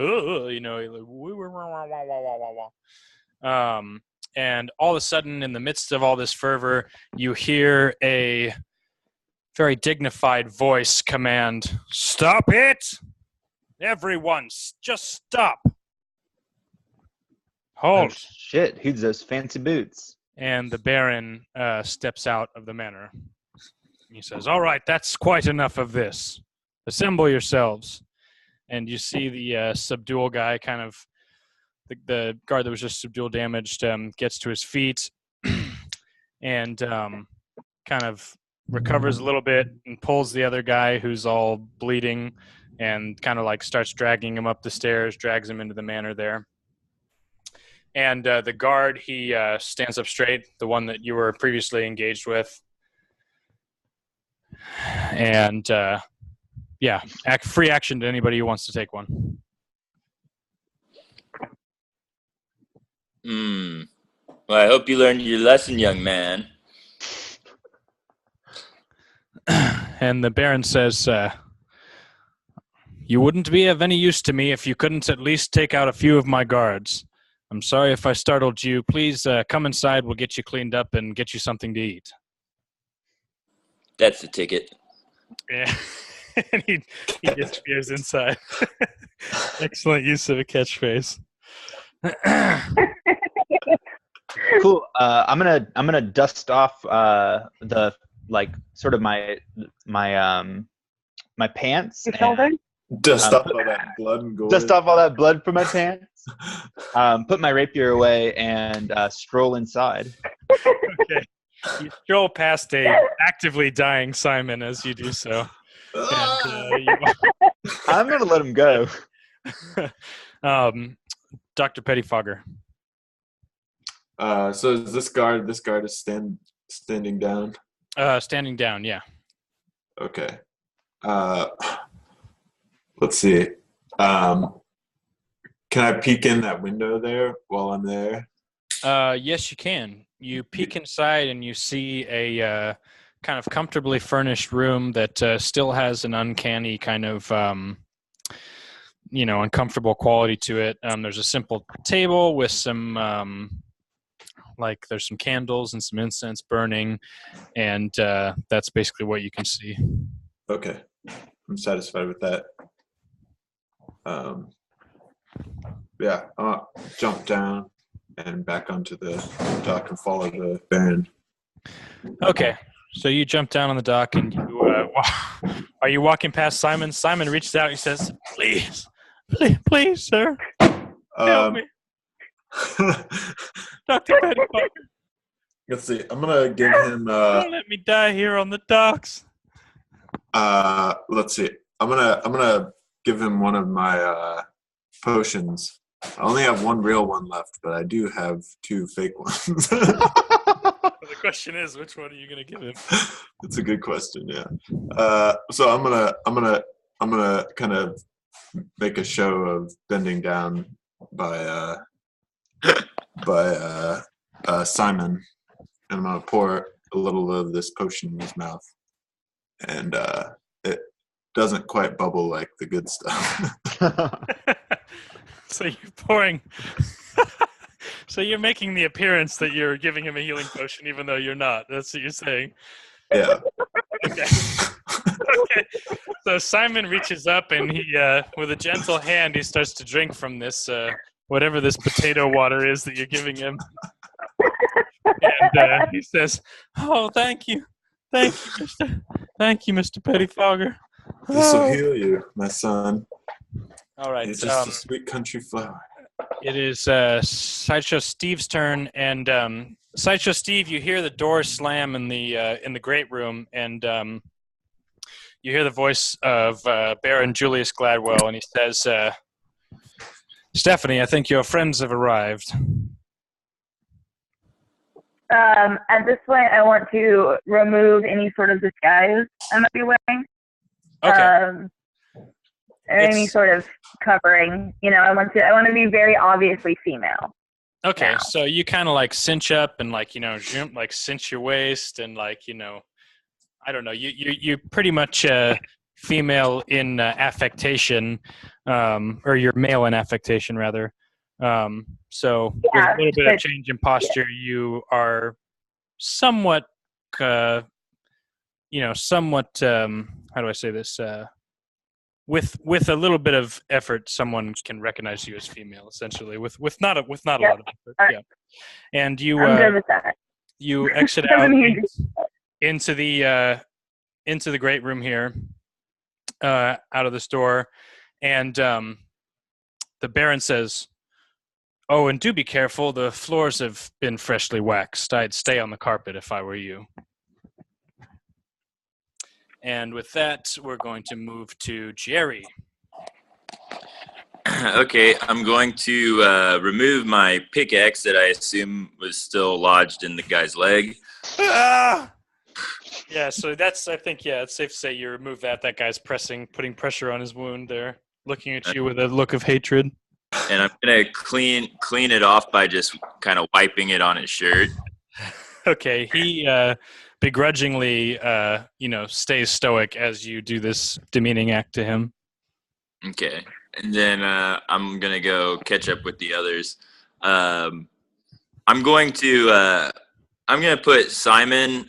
and all of a sudden, in the midst of all this fervor, you hear a very dignified voice command, "Stop it! Everyone, just stop! Hold!" Oh, shit, who's those fancy boots? And the Baron steps out of the manor. He says, "All right, that's quite enough of this. Assemble yourselves." And you see the subdual guy kind of, the guard that was just subdual damaged, gets to his feet and kind of recovers a little bit and pulls the other guy who's all bleeding and kind of like starts dragging him up the stairs, drags him into the manor there. And the guard, he stands up straight, the one that you were previously engaged with. And, free action to anybody who wants to take one. Well, I hope you learned your lesson, young man. And the Baron says, "You wouldn't be of any use to me if you couldn't at least take out a few of my guards. I'm sorry if I startled you. Please come inside. We'll get you cleaned up and get you something to eat." That's the ticket. Yeah. And he disappears inside. Excellent use of a catchphrase. Cool. I'm gonna dust off the sort of my pants. Your shoulder? Dust off all that blood and gore. Dust off all that blood from my pants. Put my rapier away and stroll inside. Okay. You stroll past a actively dying Simon as you do so. And, I'm gonna let him go. Dr. Pettyfogger. So is this guard is standing down? Standing down, yeah. Okay. Let's see. Can I peek in that window there while I'm there? Yes, you can. You peek inside and you see a kind of comfortably furnished room that still has an uncanny kind of, uncomfortable quality to it. There's a simple table with some, there's some candles and some incense burning, and that's basically what you can see. Okay. I'm satisfied with that. Yeah, I'll jump down and back onto the dock and follow the Baron. Okay, so you jump down on the dock and you are you walking past Simon? Simon reaches out. He says, "Please, sir, help me, Dr. Pettyfogger. Let's see. I'm gonna give him. Don't let me die here on the docks." Let's see. I'm gonna give him one of my potions. I only have one real one left, but I do have 2 fake ones. The question is, which one are you gonna give him? It's a good question, yeah. So I'm gonna kind of make a show of bending down by Simon, and I'm gonna pour a little of this potion in his mouth, and it doesn't quite bubble like the good stuff. So you're pouring. So you're making the appearance that you're giving him a healing potion, even though you're not. That's what you're saying. Yeah. Okay. Okay. So Simon reaches up and he, with a gentle hand, he starts to drink from this, whatever this potato water is that you're giving him. And he says, "Oh, thank you, Mr. Pettyfogger. This will heal you, my son. All right. It's just a sweet country flower." It is Sideshow Steve's turn, and Sideshow Steve, you hear the door slam in the great room, and you hear the voice of Baron Julius Gladwell, and he says, "Stephanie, I think your friends have arrived." At this point, I want to remove any sort of disguise I might be wearing. Okay. Any sort of covering. I want to be very obviously female. Okay, now. so you kind of like cinch up and cinch your waist and I don't know. You pretty much female in affectation, or you're male in affectation rather. So with a little bit of change in posture, you are somewhat, how do I say this? With a little bit of effort, someone can recognize you as female. Essentially, with not a lot of effort. Yeah, and you I'm good with that. You exit out into the great room here, out of the store, and the Baron says, "Oh, and do be careful. The floors have been freshly waxed. I'd stay on the carpet if I were you." And with that, we're going to move to Jerry. Okay, I'm going to remove my pickaxe that I assume was still lodged in the guy's leg. Ah! Yeah, so that's, I think, it's safe to say you remove that. That guy's putting pressure on his wound there, looking at you with a look of hatred. And I'm going to clean it off by just kind of wiping it on his shirt. Okay, he begrudgingly, stays stoic as you do this demeaning act to him. Okay, and then I'm gonna go catch up with the others. I'm gonna put Simon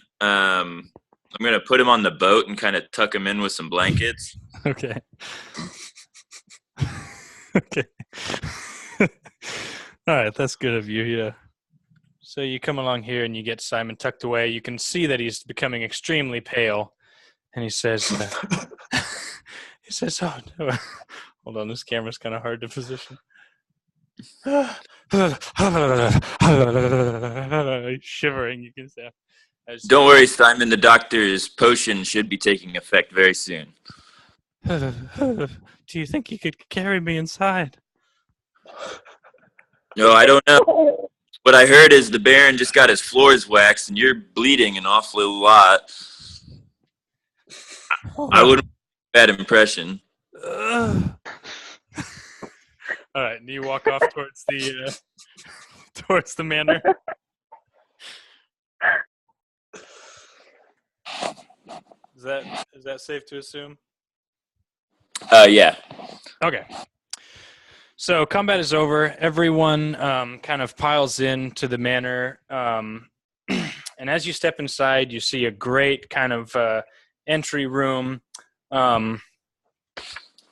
I'm gonna put him on the boat and kind of tuck him in with some blankets. Okay. Okay. All right, that's good of you. Yeah. So you come along here and you get Simon tucked away. You can see that he's becoming extremely pale, and he says, "Oh no." Hold on, this camera's kind of hard to position. Shivering, you can say. Don't worry, Simon. The doctor's potion should be taking effect very soon. Do you think you could carry me inside? No, I don't know. What I heard is the Baron just got his floors waxed, and you're bleeding an awfully lot. I wouldn't make a bad impression. All right, and you walk off towards the towards the manor. Is that safe to assume? Yeah. Okay. So combat is over. Everyone kind of piles into the manor, and as you step inside, you see a great kind of entry room.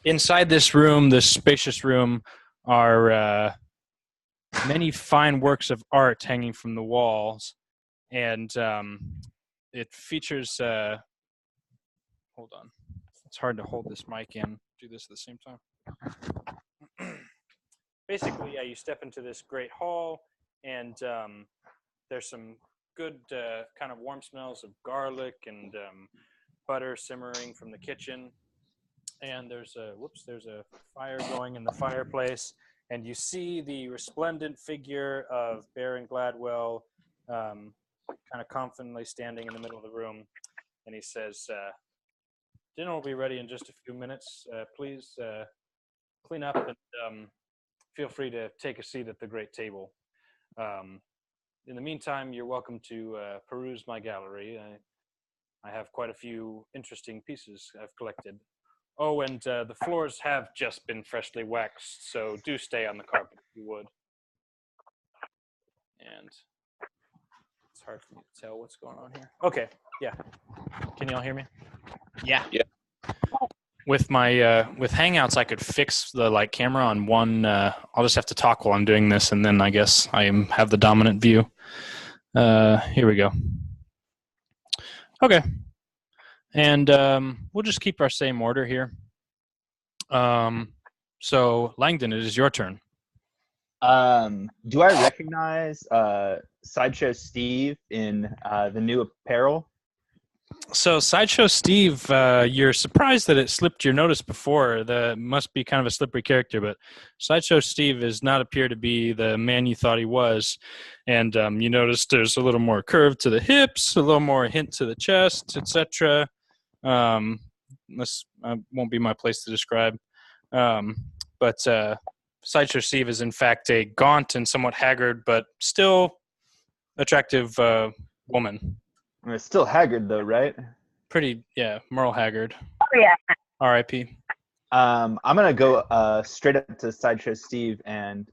Inside this room, this spacious room, are many fine works of art hanging from the walls, and it features. Hold on, it's hard to hold this mic and do this at the same time. Basically, yeah, you step into this great hall, and there's some good kind of warm smells of garlic and butter simmering from the kitchen. And there's a fire going in the fireplace, and you see the resplendent figure of Baron Gladwell kind of confidently standing in the middle of the room, and he says, dinner will be ready in just a few minutes. Please clean up and feel free to take a seat at the great table. In the meantime, you're welcome to peruse my gallery. I have quite a few interesting pieces I've collected. Oh, and the floors have just been freshly waxed, so do stay on the carpet if you would. And it's hard for me to tell what's going on here. Okay, yeah. Can you all hear me? Yeah. With my with Hangouts, I could fix the camera on one. I'll just have to talk while I'm doing this, and then I guess I have the dominant view. Here we go. Okay, and we'll just keep our same order here. So Langdon, it is your turn. Do I recognize Sideshow Steve in the new apparel? So Sideshow Steve, you're surprised that it slipped your notice before. That must be kind of a slippery character, but Sideshow Steve does not appear to be the man you thought he was. And you notice there's a little more curve to the hips, a little more hint to the chest, etc. This won't be my place to describe. But Sideshow Steve is in fact a gaunt and somewhat haggard, but still attractive woman. It's still haggard though, right? Pretty, yeah, Merle Haggard. Oh, yeah. R.I.P. I'm gonna go straight up to Sideshow Steve and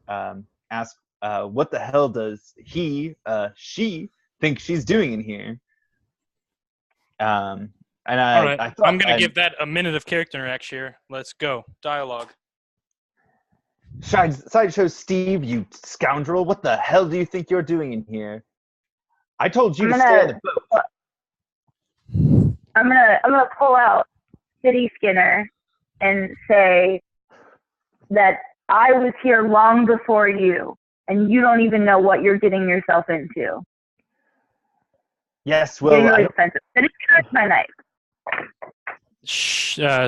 ask, what the hell does she think she's doing in here? And All right, I I'm gonna give that a minute of character interaction here. Let's go. Dialogue. Sideshow Steve, you scoundrel! What the hell do you think you're doing in here? I told you to stay on the boat. I'm gonna pull out City Skinner and say that I was here long before you, and you don't even know what you're getting yourself into. Yes, well, You're really offensive. City Skinner's my knife.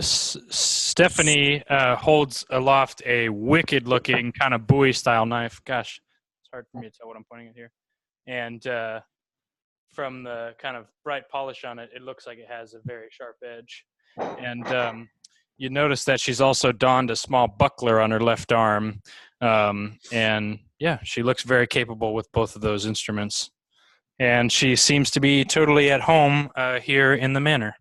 Stephanie holds aloft a wicked-looking kind of Bowie-style knife. Gosh, it's hard for me to tell what I'm pointing at here. And from the kind of bright polish on it, it looks like it has a very sharp edge. And you notice that she's also donned a small buckler on her left arm. And yeah, she looks very capable with both of those instruments. And she seems to be totally at home here in the manor.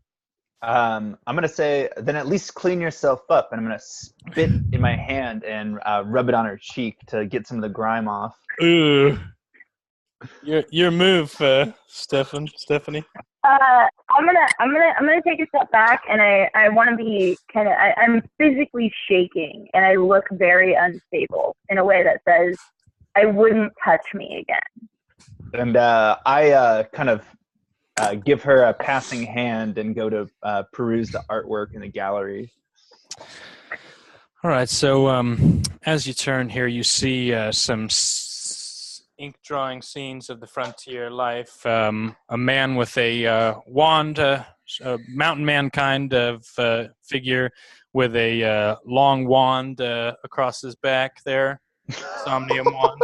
I'm going to say, then at least clean yourself up. And I'm going to spit in my hand and rub it on her cheek to get some of the grime off. Ooh. Your move, Stephanie. I'm gonna take a step back, and I want to be I'm physically shaking, and I look very unstable in a way that says I wouldn't touch me again. And I kind of give her a passing hand and go to peruse the artwork in the gallery. All right, so as you turn here, you see some ink drawing scenes of the frontier life. A man with a wand, a mountain man kind of figure with a long wand across his back there, Somnium wand.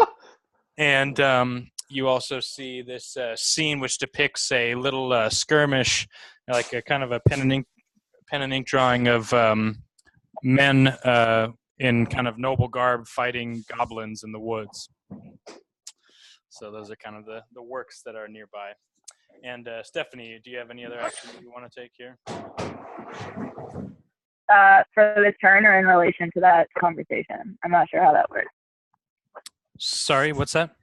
And you also see this scene which depicts a little skirmish, like a kind of a pen and ink drawing of men in kind of noble garb fighting goblins in the woods. So those are kind of the works that are nearby. And Stephanie, do you have any other action that you want to take here? For this turn or in relation to that conversation? I'm not sure how that works. Sorry, what's that?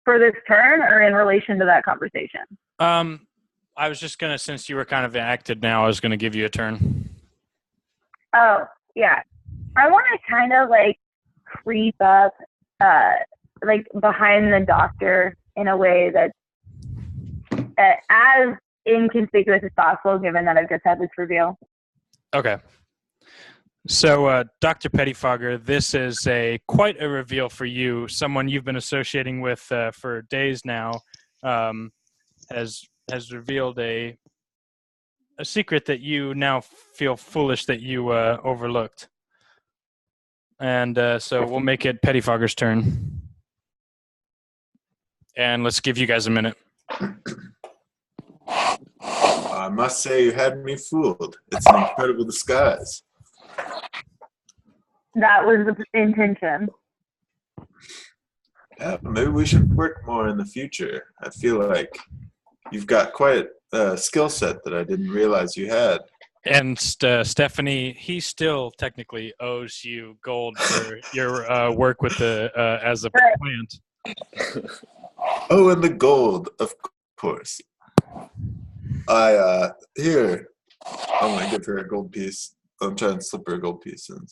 For this turn or in relation to that conversation? I was just gonna, since you were kind of acted now, I was gonna give you a turn. Oh, yeah. I want to kind of like creep up, like behind the doctor in a way that's as inconspicuous as possible, given that I've just had this reveal. Okay. So, Dr. Pettifogger, this is quite a reveal for you. Someone you've been associating with for days now has revealed a secret that you now feel foolish that you overlooked. And so we'll make it Pettifogger's turn. And let's give you guys a minute. I must say you had me fooled. It's an incredible disguise. That was the intention. Yeah, maybe we should work more in the future. I feel like you've got quite a skill set that I didn't realize you had. And Stephanie, he still technically owes you gold for your work with the as a plant. Oh, and the gold, of course. Here, I'm gonna give her a gold piece. I'm trying to slip her a gold piece, and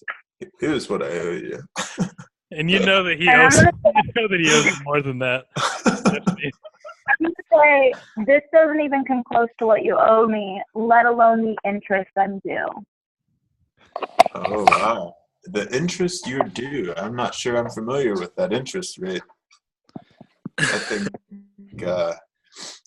here's what I owe you. And you know that he owes more than that. I'm going to say, this doesn't even come close to what you owe me, let alone the interest I'm due. Oh, wow. The interest you're due. I'm not sure I'm familiar with that interest rate. I think,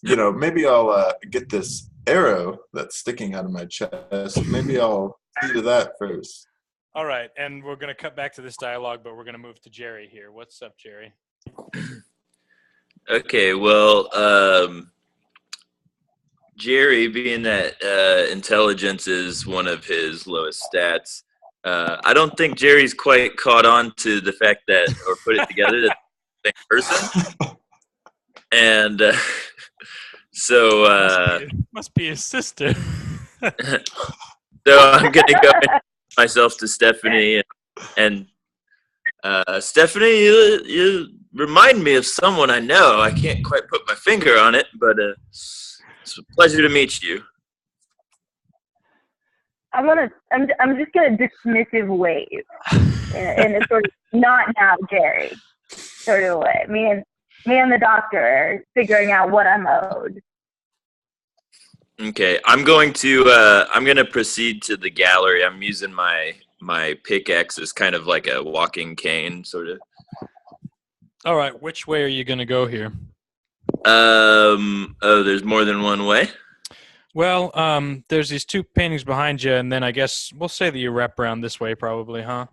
maybe I'll get this arrow that's sticking out of my chest. Maybe I'll see to that first. All right, and we're going to cut back to this dialogue, but we're going to move to Jerry here. What's up, Jerry? Okay, well, Jerry, being that intelligence is one of his lowest stats, I don't think Jerry's quite caught on to the fact that, or put it together, that the same person. And so... must be his sister. So I'm going to go myself to Stephanie. And Stephanie, you remind me of someone I know. I can't quite put my finger on it, but it's a pleasure to meet you. I'm just gonna dismissive wave in a sort of not now, Jerry, sort of way. Me and the doctor are figuring out what I'm owed. Okay, I'm going to proceed to the gallery. I'm using my pickaxe as kind of like a walking cane, sort of. All right, which way are you going to go here? There's more than one way? Well, there's these two paintings behind you, and then I guess we'll say that you wrap around this way probably, huh?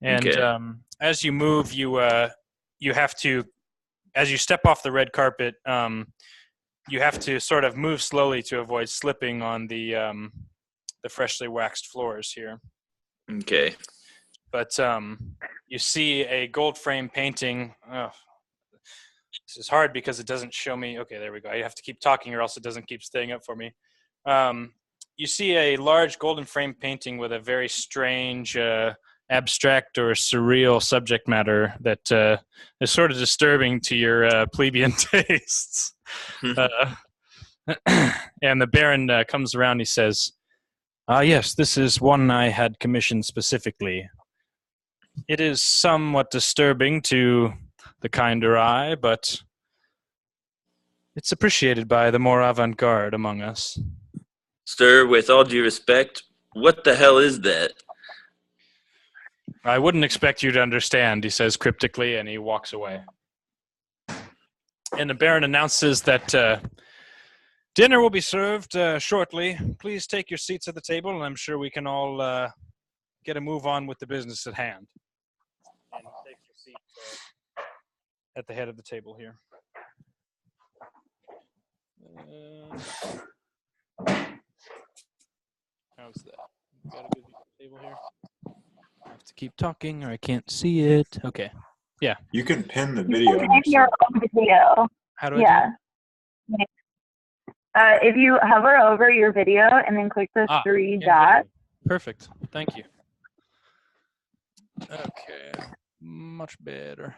And okay. As you move, you have to, as you step off the red carpet, you have to sort of move slowly to avoid slipping on the freshly waxed floors here. Okay. But you see a gold frame painting. Oh, this is hard because it doesn't show me. Okay, there we go. I have to keep talking or else it doesn't keep staying up for me. You see a large golden frame painting with a very strange, abstract or surreal subject matter that is sort of disturbing to your plebeian tastes. And the Baron comes around. He says, yes, this is one I had commissioned specifically. It is somewhat disturbing to the kinder eye, but it's appreciated by the more avant-garde among us. Sir, with all due respect, what the hell is that? I wouldn't expect you to understand, he says cryptically, and he walks away. And the Baron announces that dinner will be served shortly. Please take your seats at the table, and I'm sure we can all get a move on with the business at hand. And take your seat at the head of the table here. How's that? Got a good table here? I have to keep talking, or I can't see it. Okay. Yeah. You can pin the You video. can pin your own video. How do I do it? If you hover over your video and then click the three dots. Perfect. Thank you. Okay. Much better.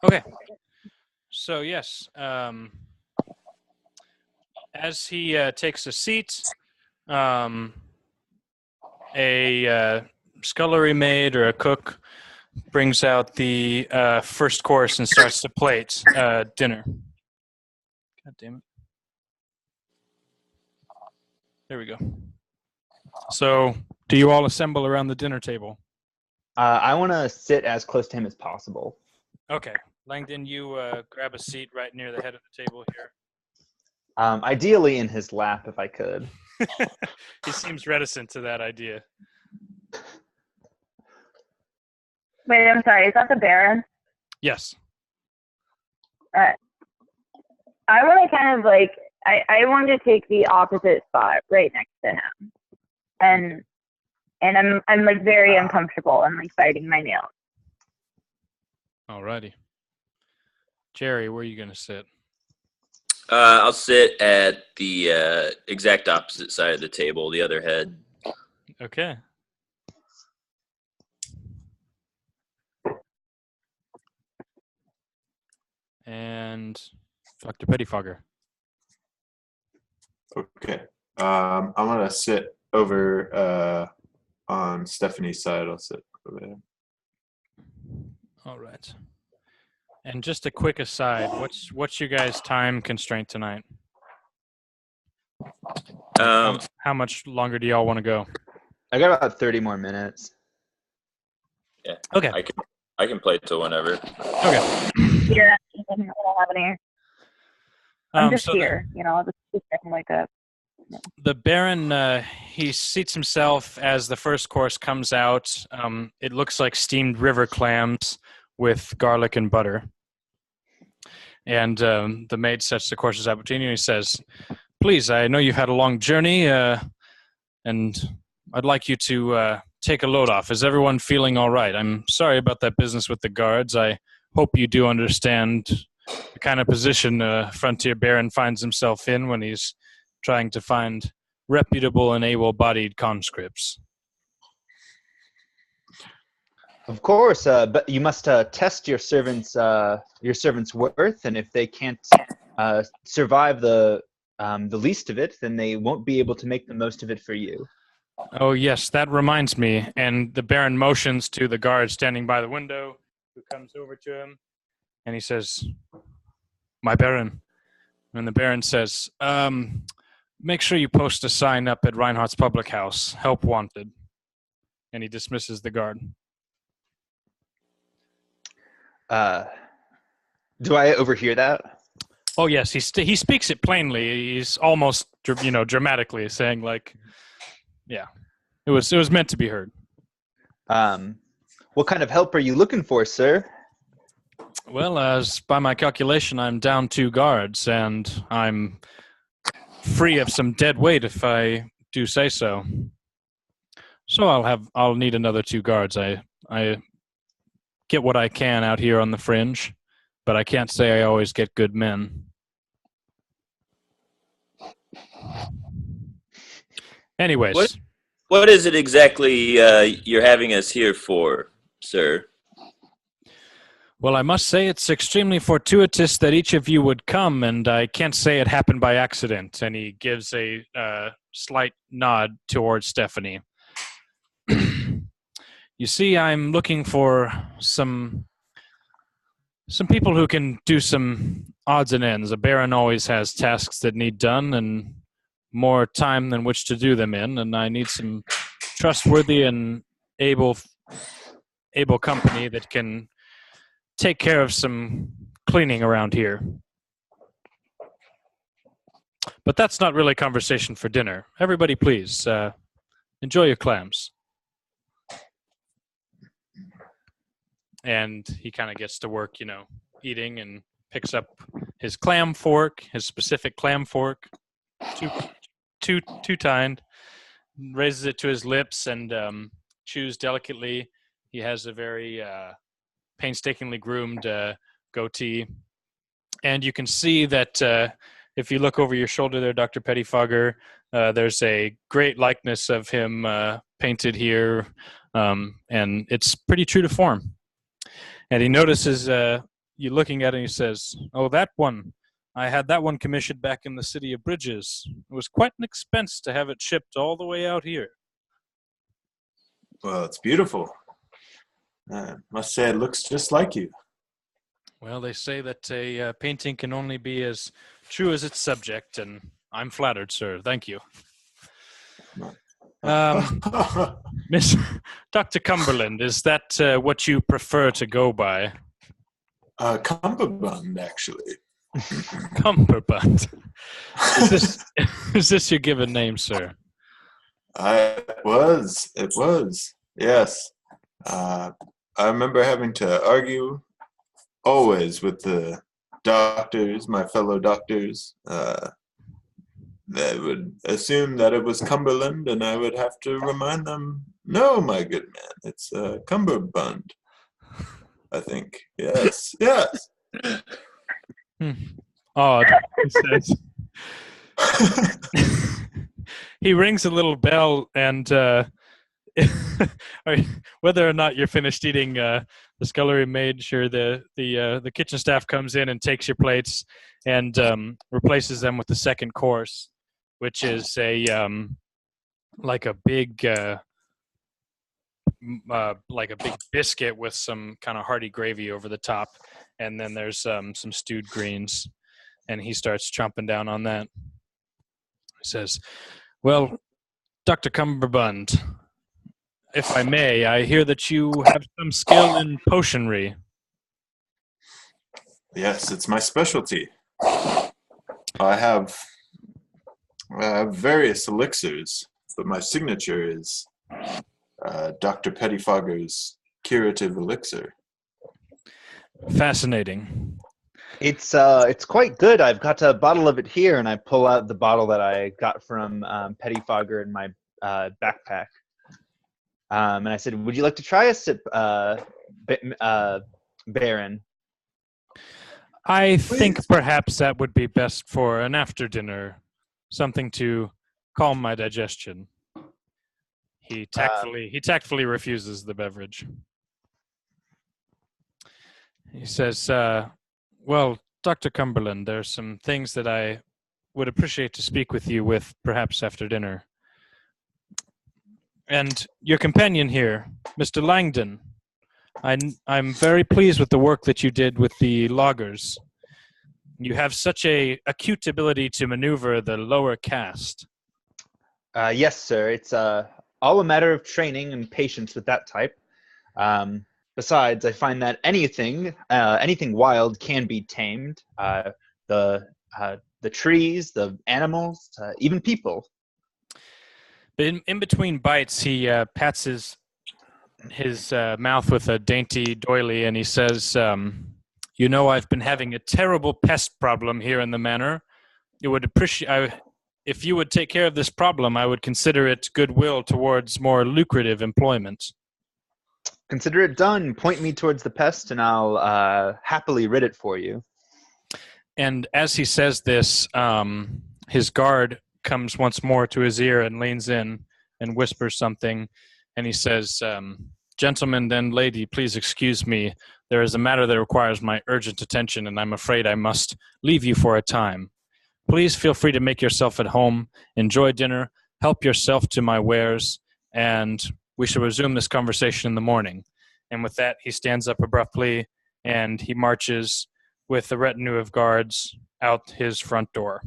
Okay. So, yes. As he takes a seat, a scullery maid or a cook brings out the first course and starts to plate dinner. God damn it. There we go. So, do you all assemble around the dinner table? I want to sit as close to him as possible. Okay. Langdon, you grab a seat right near the head of the table here. Ideally in his lap, if I could. He seems reticent to that idea. Wait, I'm sorry. Is that the Baron? Yes. I want to kind of like, I want to take the opposite spot right next to him. And I'm like very uncomfortable. I'm like biting my nails. Alrighty. Jerry, where are you going to sit? I'll sit at the exact opposite side of the table, the other head. Okay. And Dr. Pettyfogger. Okay. I'm gonna sit over on Stephanie's side. I'll sit over there. All right. And just a quick aside, what's your guys' time constraint tonight? How much longer do y'all want to go? I got about 30 more minutes. Yeah. Okay. I can play till whenever. Okay. Yeah, I don't have any. I'm just so here, I'll just sit there and wake up. The Baron, he seats himself as the first course comes out. It looks like steamed river clams with garlic and butter. And the maid sets the courses out between you, and he says, please, I know you've had a long journey, and I'd like you to take a load off. Is everyone feeling all right? I'm sorry about that business with the guards. I hope you do understand the kind of position a frontier baron finds himself in when he's trying to find reputable and able-bodied conscripts. Of course, but you must test your servants' worth, and if they can't survive the least of it, then they won't be able to make the most of it for you. Oh, yes, that reminds me. And the Baron motions to the guard standing by the window, who comes over to him, and he says, my Baron. And the Baron says, make sure you post a sign up at Reinhardt's public house, help wanted. And he dismisses the guard. Do I overhear that? Oh, yes, he speaks it plainly. He's almost, dramatically saying, like, yeah, it was meant to be heard. What kind of help are you looking for, sir? Well, as by my calculation, I'm down 2 guards, and I'm free of some dead weight if I do say so. So I'll need another 2 guards. I get what I can out here on the fringe, but I can't say I always get good men. Anyways. What is it exactly you're having us here for, sir? Well, I must say it's extremely fortuitous that each of you would come, and I can't say it happened by accident. And he gives a slight nod towards Stephanie. You see, I'm looking for some people who can do some odds and ends. A baron always has tasks that need done and more time than which to do them in, and I need some trustworthy and able company that can take care of some cleaning around here. But that's not really conversation for dinner. Everybody, please, enjoy your clams. And he kind of gets to work, eating, and picks up his clam fork, his specific clam fork, two-tined, raises it to his lips and chews delicately. He has a very painstakingly groomed goatee. And you can see that if you look over your shoulder there, Dr. Pettifogger, there's a great likeness of him painted here, and it's pretty true to form. And he notices you looking at it, and he says, "Oh, that one. I had that one commissioned back in the city of Bridges. It was quite an expense to have it shipped all the way out here." Well, it's beautiful. I must say it looks just like you. Well, they say that a painting can only be as true as its subject, and I'm flattered, sir. Thank you. Miss Dr. Cumberland, is that what you prefer to go by? Cumberbund, actually. Cumberbund. Is this your given name, sir? It was, yes. I remember having to argue always with the doctors, my fellow doctors. They would assume that it was Cumberland, and I would have to remind them, no, my good man, it's Cumberbund. I think. Yes. Odd, he says. He rings a little bell, and whether or not you're finished eating, the scullery maid, sure, the kitchen staff comes in and takes your plates and replaces them with the second course, which is like a big biscuit with some kind of hearty gravy over the top, and then there's some stewed greens, and he starts chomping down on that. He says, "Well, Dr. Cumberbund, if I may, I hear that you have some skill in potionry." Yes, it's my specialty. I have various elixirs, but my signature is Dr. Pettifogger's curative elixir. Fascinating. It's quite good. I've got a bottle of it here, and I pull out the bottle that I got from Pettifogger in my backpack. And I said, "Would you like to try a sip, Baron?" I think perhaps that would be best for an after dinner, something to calm my digestion. He tactfully refuses the beverage. He says, "Well, Dr. Cumberland, there's some things that I would appreciate to speak with you with, perhaps after dinner. And your companion here, Mr. Langdon, I'm very pleased with the work that you did with the loggers. You have such a acute ability to maneuver the lower caste." Yes, sir. It's all a matter of training and patience with that type. Besides, I find that anything wild can be tamed. The trees, the animals, even people. But in between bites, he pats his mouth with a dainty doily, and he says, "You know, I've been having a terrible pest problem here in the manor. If you would take care of this problem, I would consider it goodwill towards more lucrative employment." Consider it done. Point me towards the pest, and I'll happily rid it for you. And as he says this, his guard comes once more to his ear and leans in and whispers something. And he says, "Gentlemen and lady, please excuse me. There is a matter that requires my urgent attention, and I'm afraid I must leave you for a time. Please feel free to make yourself at home, enjoy dinner, help yourself to my wares, and we shall resume this conversation in the morning." And with that, he stands up abruptly, and he marches with the retinue of guards out his front door.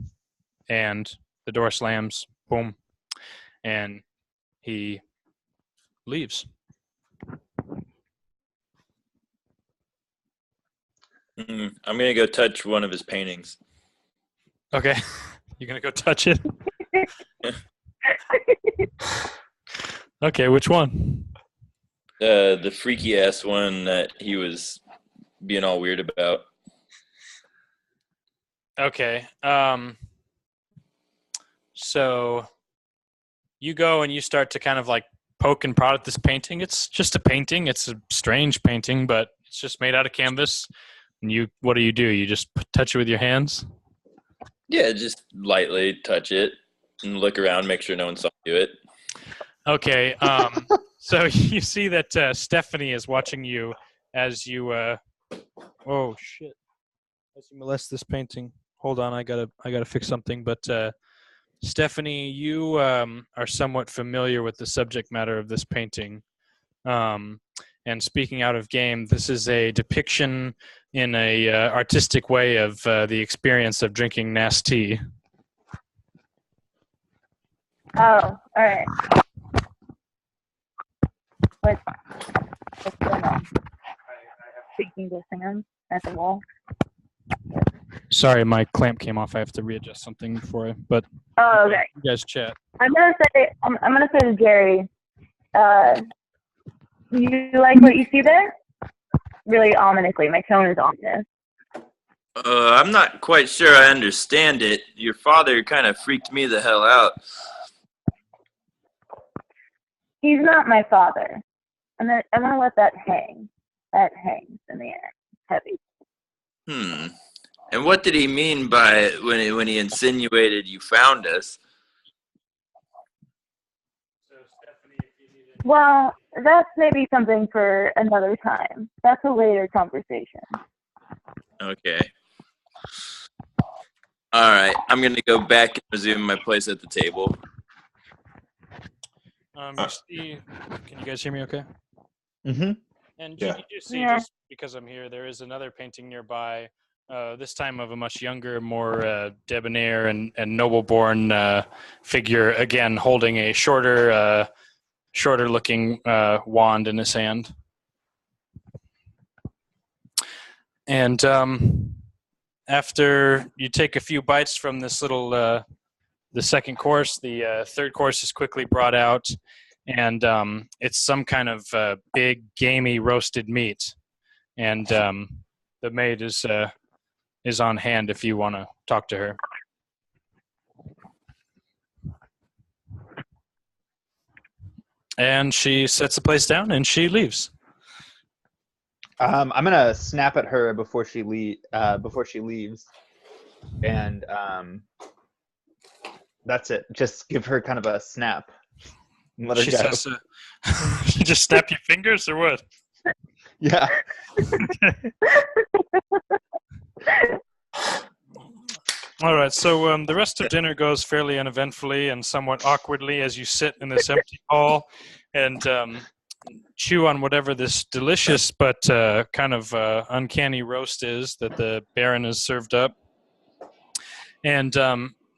And the door slams, boom, and he leaves. I'm gonna go touch one of his paintings. Okay, you're gonna go touch it? Okay, which one? The freaky ass one that he was being all weird about. Okay. So you go and you start to kind of like poke and prod at this painting. It's just a painting. It's a strange painting, but it's just made out of canvas. And what do? You just touch it with your hands? Yeah, just lightly touch it and look around, make sure no one saw you do it. Okay. So you see that Stephanie is watching you as you. Oh shit! As you molest this painting. Hold on, I gotta fix something. But Stephanie, you are somewhat familiar with the subject matter of this painting. And speaking out of game, this is a depiction in a artistic way of the experience of drinking nasty. Oh, all right. What's going on? Speaking to Sam at the wall. Sorry, my clamp came off. I have to readjust something for it. But Oh, okay. you guys chat. I'm gonna say to Jerry, you like what you see there? Really ominously. My tone is ominous. I'm not quite sure I understand it. Your father kind of freaked me the hell out. He's not my father. I'm gonna let that hang. That hangs in the air. It's heavy. And what did he mean by when he insinuated you found us? Well, that's maybe something for another time. That's a later conversation. Okay. All right. I'm going to go back and resume my place at the table. Can you guys hear me okay? Mm-hmm. And Yeah. you see, just because I'm here, there is another painting nearby, this time of a much younger, more debonair and noble-born figure, again, holding a shorter-looking wand in his hand. And after you take a few bites from this little, the second course, the third course is quickly brought out, and it's some kind of big, gamey roasted meat. And the maid is on hand if you want to talk to her. And she sets the place down and she leaves. I'm gonna snap at her before she leaves, and that's it. Just give her kind of a snap. And let her She go. says, "You just snap your fingers or what?" Yeah. All right, so the rest of dinner goes fairly uneventfully and somewhat awkwardly as you sit in this empty hall and chew on whatever this delicious but kind of uncanny roast is that the Baron has served up. And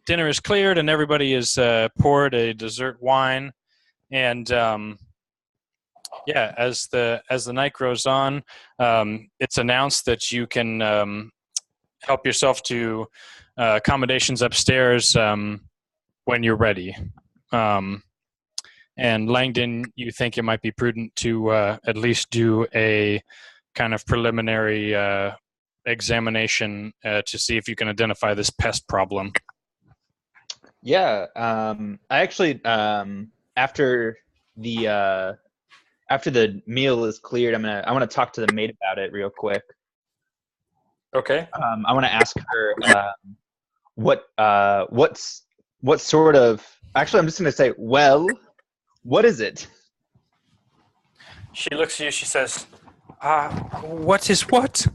dinner is cleared and everybody is poured a dessert wine. And as the night grows on, it's announced that you can help yourself to accommodations upstairs when you're ready. And Langdon, you think it might be prudent to at least do a kind of preliminary examination to see if you can identify this pest problem. Yeah. I actually, after the meal is cleared, I want to talk to the maid about it real quick. Okay. I want to ask her what sort of. Actually, I'm just going to say, well, what is it? She looks at you. She says, What is what?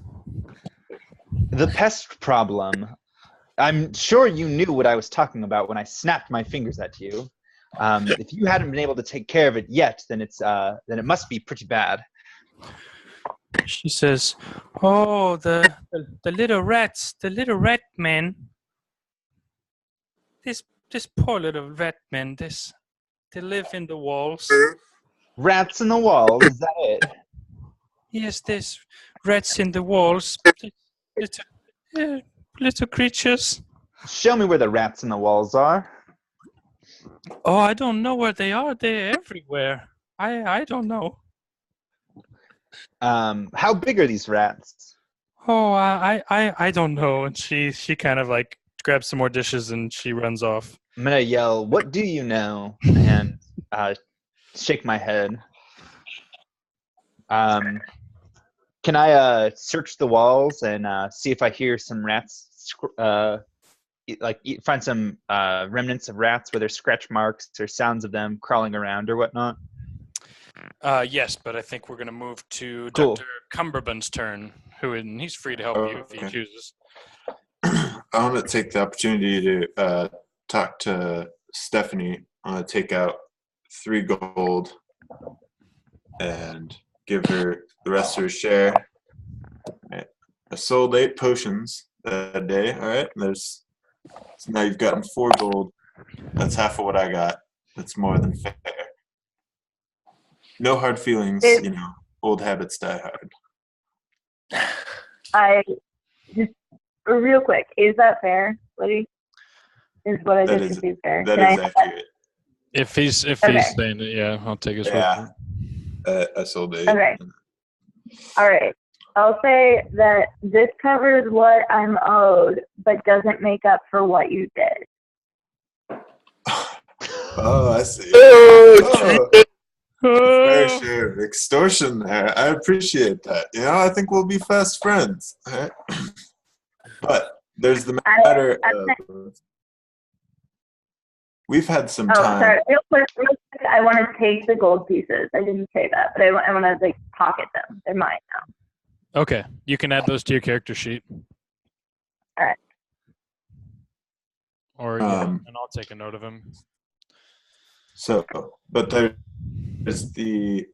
The pest problem. I'm sure you knew what I was talking about when I snapped my fingers at you. If you hadn't been able to take care of it yet, then it must be pretty bad. She says, "Oh, the little rats, the little rat men. This poor little rat men. They live in the walls. Rats in the walls, is that it? Yes, there's rats in the walls. Little, little creatures. Show me where the rats in the walls are. Oh, I don't know where they are. They're everywhere. I don't know. How big are these rats? Oh, I don't know." And she kind of like grabs some more dishes and she runs off. I'm gonna yell, "What do you know?" and shake my head. Can I search the walls and see if I hear some rats? Find some remnants of rats, whether scratch marks or sounds of them crawling around or whatnot. Yes, but I think we're going to move to Cool. Dr. Cumberbund's turn, and he's free to help you if he Okay. chooses. I want to take the opportunity to talk to Stephanie. I want to take out 3 gold and give her the rest of her share. Right. I sold 8 potions that day. All right. So now you've gotten 4 gold. That's half of what I got. That's more than fair. No hard feelings. Old habits die hard. I just real quick, is that fair, Liddy? Is what I That just is- confused fair? That Can is I- accurate. If he's Okay. saying it, yeah, I'll take his word Yeah. for it. I sold 8. Okay. All right. I'll say that this covers what I'm owed, but doesn't make up for what you did. Oh, I see. Oh, Fair share of extortion there. I appreciate that. I think we'll be fast friends. All right? But there's the matter of we've had some Oh, time. sorry. Real quick, I want to take the gold pieces. I didn't say that, but I want to pocket them. They're mine now. Okay, you can add those to your character sheet. All right. Or and I'll take a note of him. So, but there's the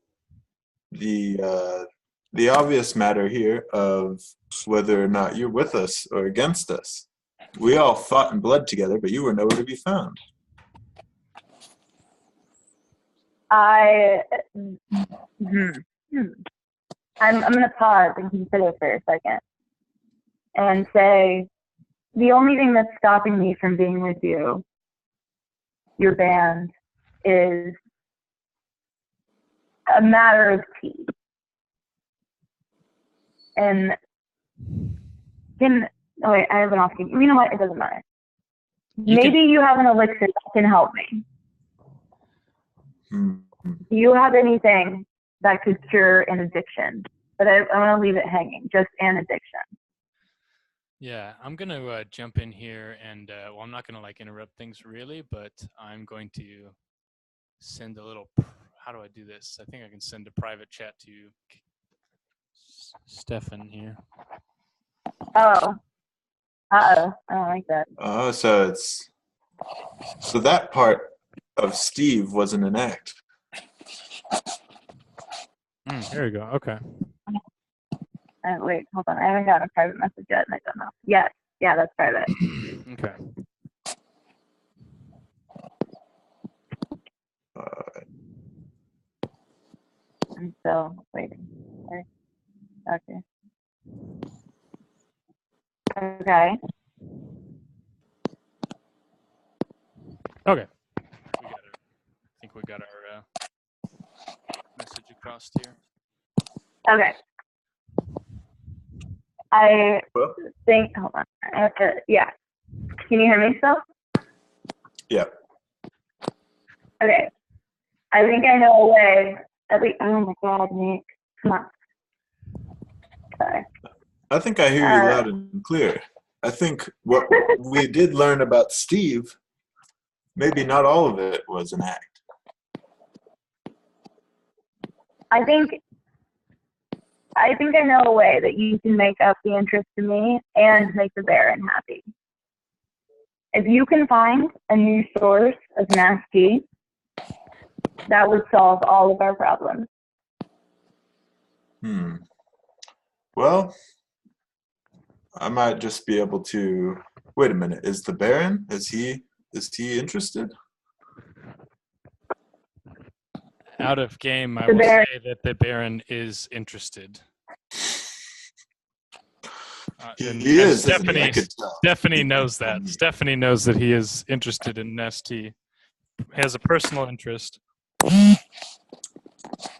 obvious matter here of whether or not you're with us or against us. We all fought and bled together, but you were nowhere to be found. I'm going to pause and consider for a second and say the only thing that's stopping me from being with you, your band, is a matter of tea. And I have an off-key. You know what? It doesn't matter. Maybe you have an elixir that can help me. Do you have anything that could cure an addiction? But I want to leave it hanging, just an addiction. Yeah, I'm going to jump in here and, I'm not going to interrupt things really, but I'm going to send a little, how do I do this? I think I can send a private chat to Stefan here. Oh. Uh-oh. I don't like that. Oh, so that part of Steve wasn't an act. There you go. Okay. Wait, hold on. I haven't gotten a private message yet, and I don't know. Yes. Yeah, that's private. Okay. I'm still waiting. Sorry. Okay. Okay. Okay. I think we got our message across here. Okay. I think, hold on. I have to, yeah. Can you hear me still? Yeah. Okay. I think I know a way. Oh my God, Nick. Come on. Sorry. I think I hear you loud and clear. I think what we did learn about Steve, maybe not all of it was an act. I think I think I know a way that you can make up the interest to me and make the Baron happy. If you can find a new source of mass tea, that would solve all of our problems. Well, I might just be able to. Wait a minute. Is the Baron? Is he interested? Out of game, I The will Baron. say that the Baron is interested. And He is. Isn't he? Stephanie, I could tell. Stephanie knows that. Stephanie knows that he is interested in Nesty. He has a personal interest.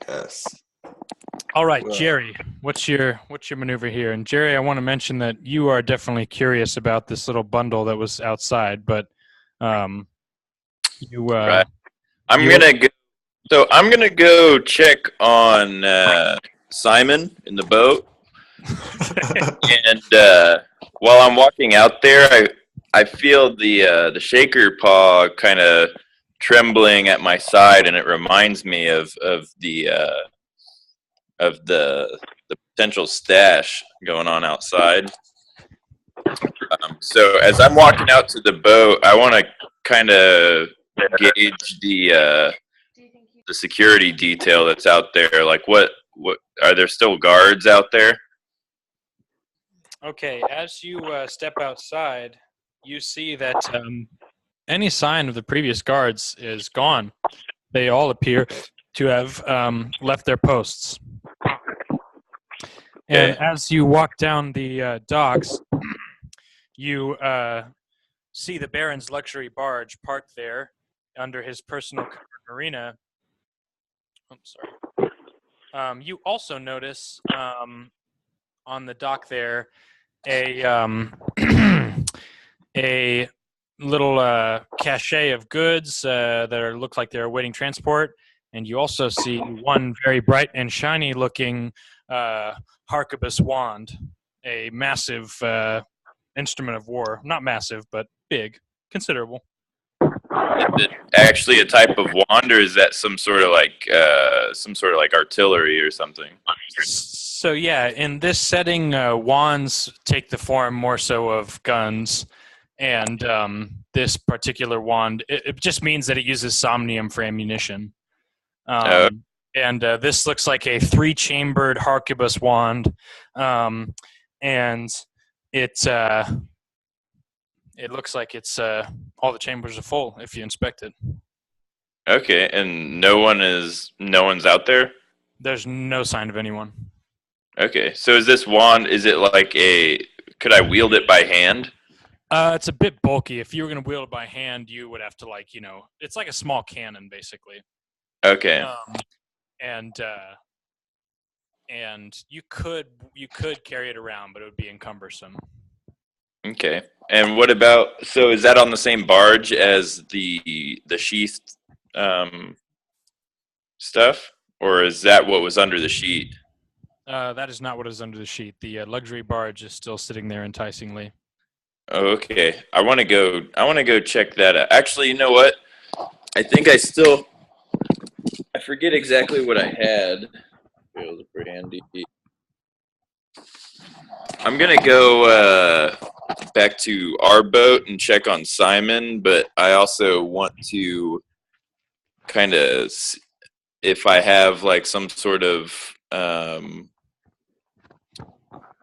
Yes. All right, Well- Jerry, what's your maneuver here? And Jerry, I want to mention that you are definitely curious about this little bundle that was outside, but you Right. I'm you- gonna go. So I'm gonna go check on Simon in the boat, and while I'm walking out there, I feel the shaker paw kind of trembling at my side, and it reminds me of the potential stash going on outside. So as I'm walking out to the boat, I want to kind of gauge the security detail that's out there. Like, what are there still guards out there? Okay, as you step outside, you see that any sign of the previous guards is gone. They all appear to have left their posts. And as you walk down the docks, you see the Baron's luxury barge parked there under his personal covered marina. I'm sorry. You also notice on the dock there a little cachet of goods that look like they're awaiting transport, and you also see one very bright and shiny looking harquebus wand, a massive instrument of war. Not massive, but big, considerable. Is it actually a type of wand, or is that some sort of like artillery or something? So yeah, in this setting, wands take the form more so of guns, and this particular wand, it just means that it uses somnium for ammunition. And this looks like a 3-chambered harquebus wand, and it looks like it's all the chambers are full if you inspect it. Okay, and no one's out there? There's no sign of anyone. Okay, so is this wand, is it like could I wield it by hand? It's a bit bulky. If you were going to wield it by hand, you would have to it's like a small cannon basically. Okay. And you could carry it around, but it would be encumbersome. Okay. And what about, so is that on the same barge as the sheathed stuff? Or is that what was under the sheet? That is not what is under the sheet. The luxury barge is still sitting there enticingly. Oh, okay. I want to go check that out. Actually, you know what? I think I forget exactly what I had. Brandy. I'm going to go back to our boat and check on Simon, but I also want to kind of, if I have like some sort of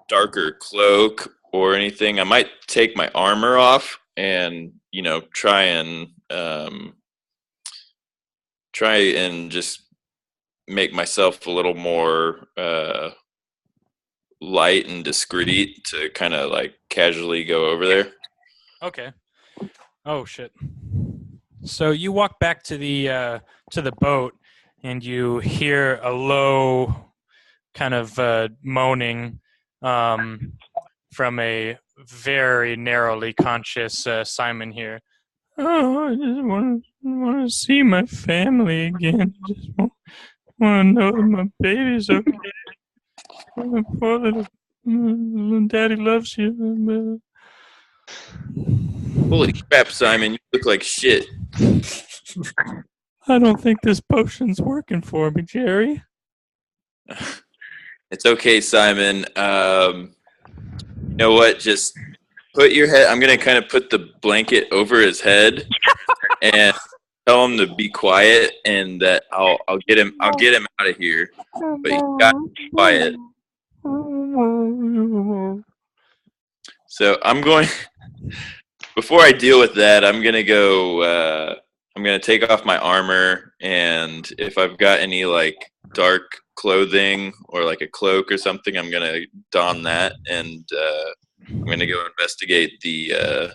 darker cloak or anything, I might take my armor off and, try and just make myself a little more light and discreet to kind of like casually go over there. Okay. Oh shit. So you walk back to the boat and you hear a low kind of moaning from a very narrowly conscious Simon here. Oh, I just want to see my family again. Just want to know that my baby's okay. My poor little daddy loves you. Holy crap, Simon, you look like shit. I don't think this potion's working for me, Jerry. It's okay, Simon. You know what? Just put your head. I'm gonna kind of put the blanket over his head and tell him to be quiet, and that I'll get him out of here. But you got to be quiet. So I'm going. Before I deal with that, I'm gonna go. I'm gonna take off my armor, and if I've got any like dark clothing or like a cloak or something, I'm gonna don that, and I'm gonna go investigate the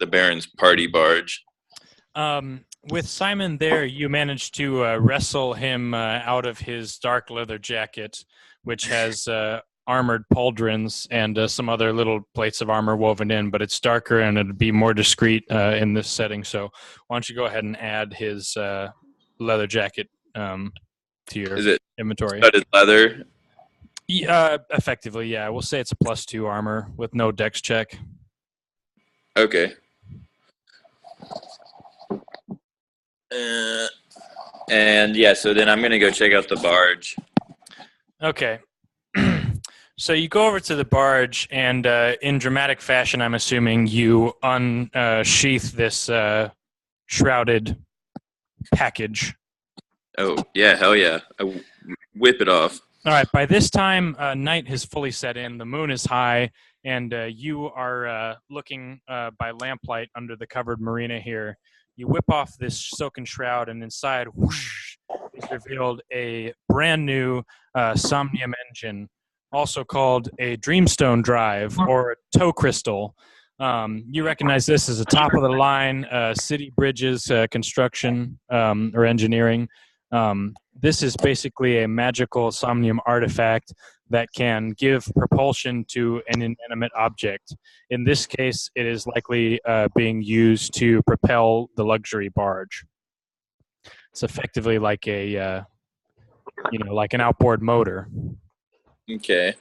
Baron's party barge. With Simon there, you managed to wrestle him out of his dark leather jacket, which has armored pauldrons and some other little plates of armor woven in, but it's darker and it'd be more discreet in this setting. So why don't you go ahead and add his leather jacket to your inventory? Studded leather? Effectively, yeah. We'll say it's a +2 armor with no dex check. Okay. And yeah, so then I'm going to go check out the barge. Okay. So you go over to the barge, and in dramatic fashion, I'm assuming you unsheath this shrouded package. Oh, yeah, hell yeah. I whip it off. All right, by this time, night has fully set in. The moon is high, and you are looking by lamplight under the covered marina here. You whip off this silken shroud, and inside, whoosh, is revealed a brand new Somnium engine, also called a Dreamstone drive or a tow crystal. You recognize this as a top-of-the-line city bridges construction or engineering. This is basically a magical Somnium artifact that can give propulsion to an inanimate object. In this case, it is likely being used to propel the luxury barge. It's effectively like a, like an outboard motor. Okay.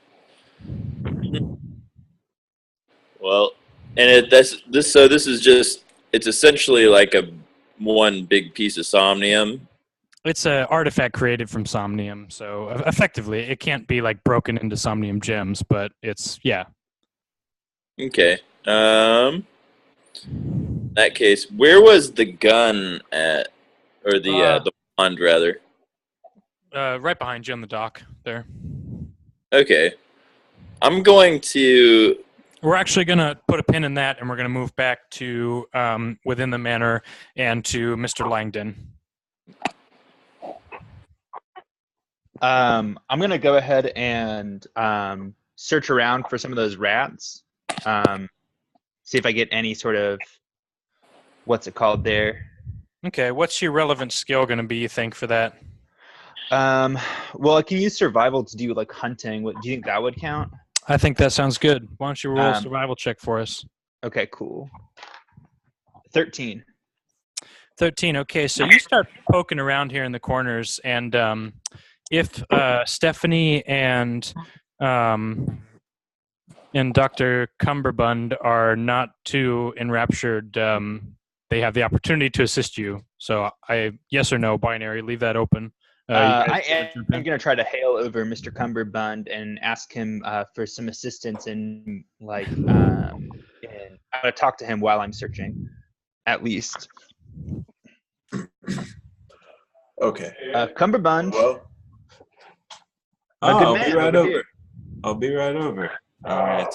Well, and this is just, it's essentially like a one big piece of Somnium. It's an artifact created from Somnium, so effectively it can't be like broken into Somnium gems, but it's, yeah. Okay. In that case, where was the gun at, or the wand rather? Right behind you on the dock there. Okay. I'm going to... We're actually going to put a pin in that, and we're going to move back to within the manor and to Mr. Langdon. I'm going to go ahead and search around for some of those rats. See if I get any sort of, what's it called there? Okay, what's your relevant skill going to be, you think, for that? Well, I can use survival to do like hunting. Do you think that would count? I think that sounds good. Why don't you roll a survival check for us? Okay, cool. 13. 13. Okay, so you start poking around here in the corners, and if Stephanie and Dr. Cumberbund are not too enraptured, they have the opportunity to assist you. So yes or no, binary, leave that open. I'm going to try to hail over Mr. Cumberbund and ask him for some assistance in, like, and I'm going to talk to him while I'm searching, at least. Okay. Cumberbund. Well, I'll be right over. I'll be right over. All right.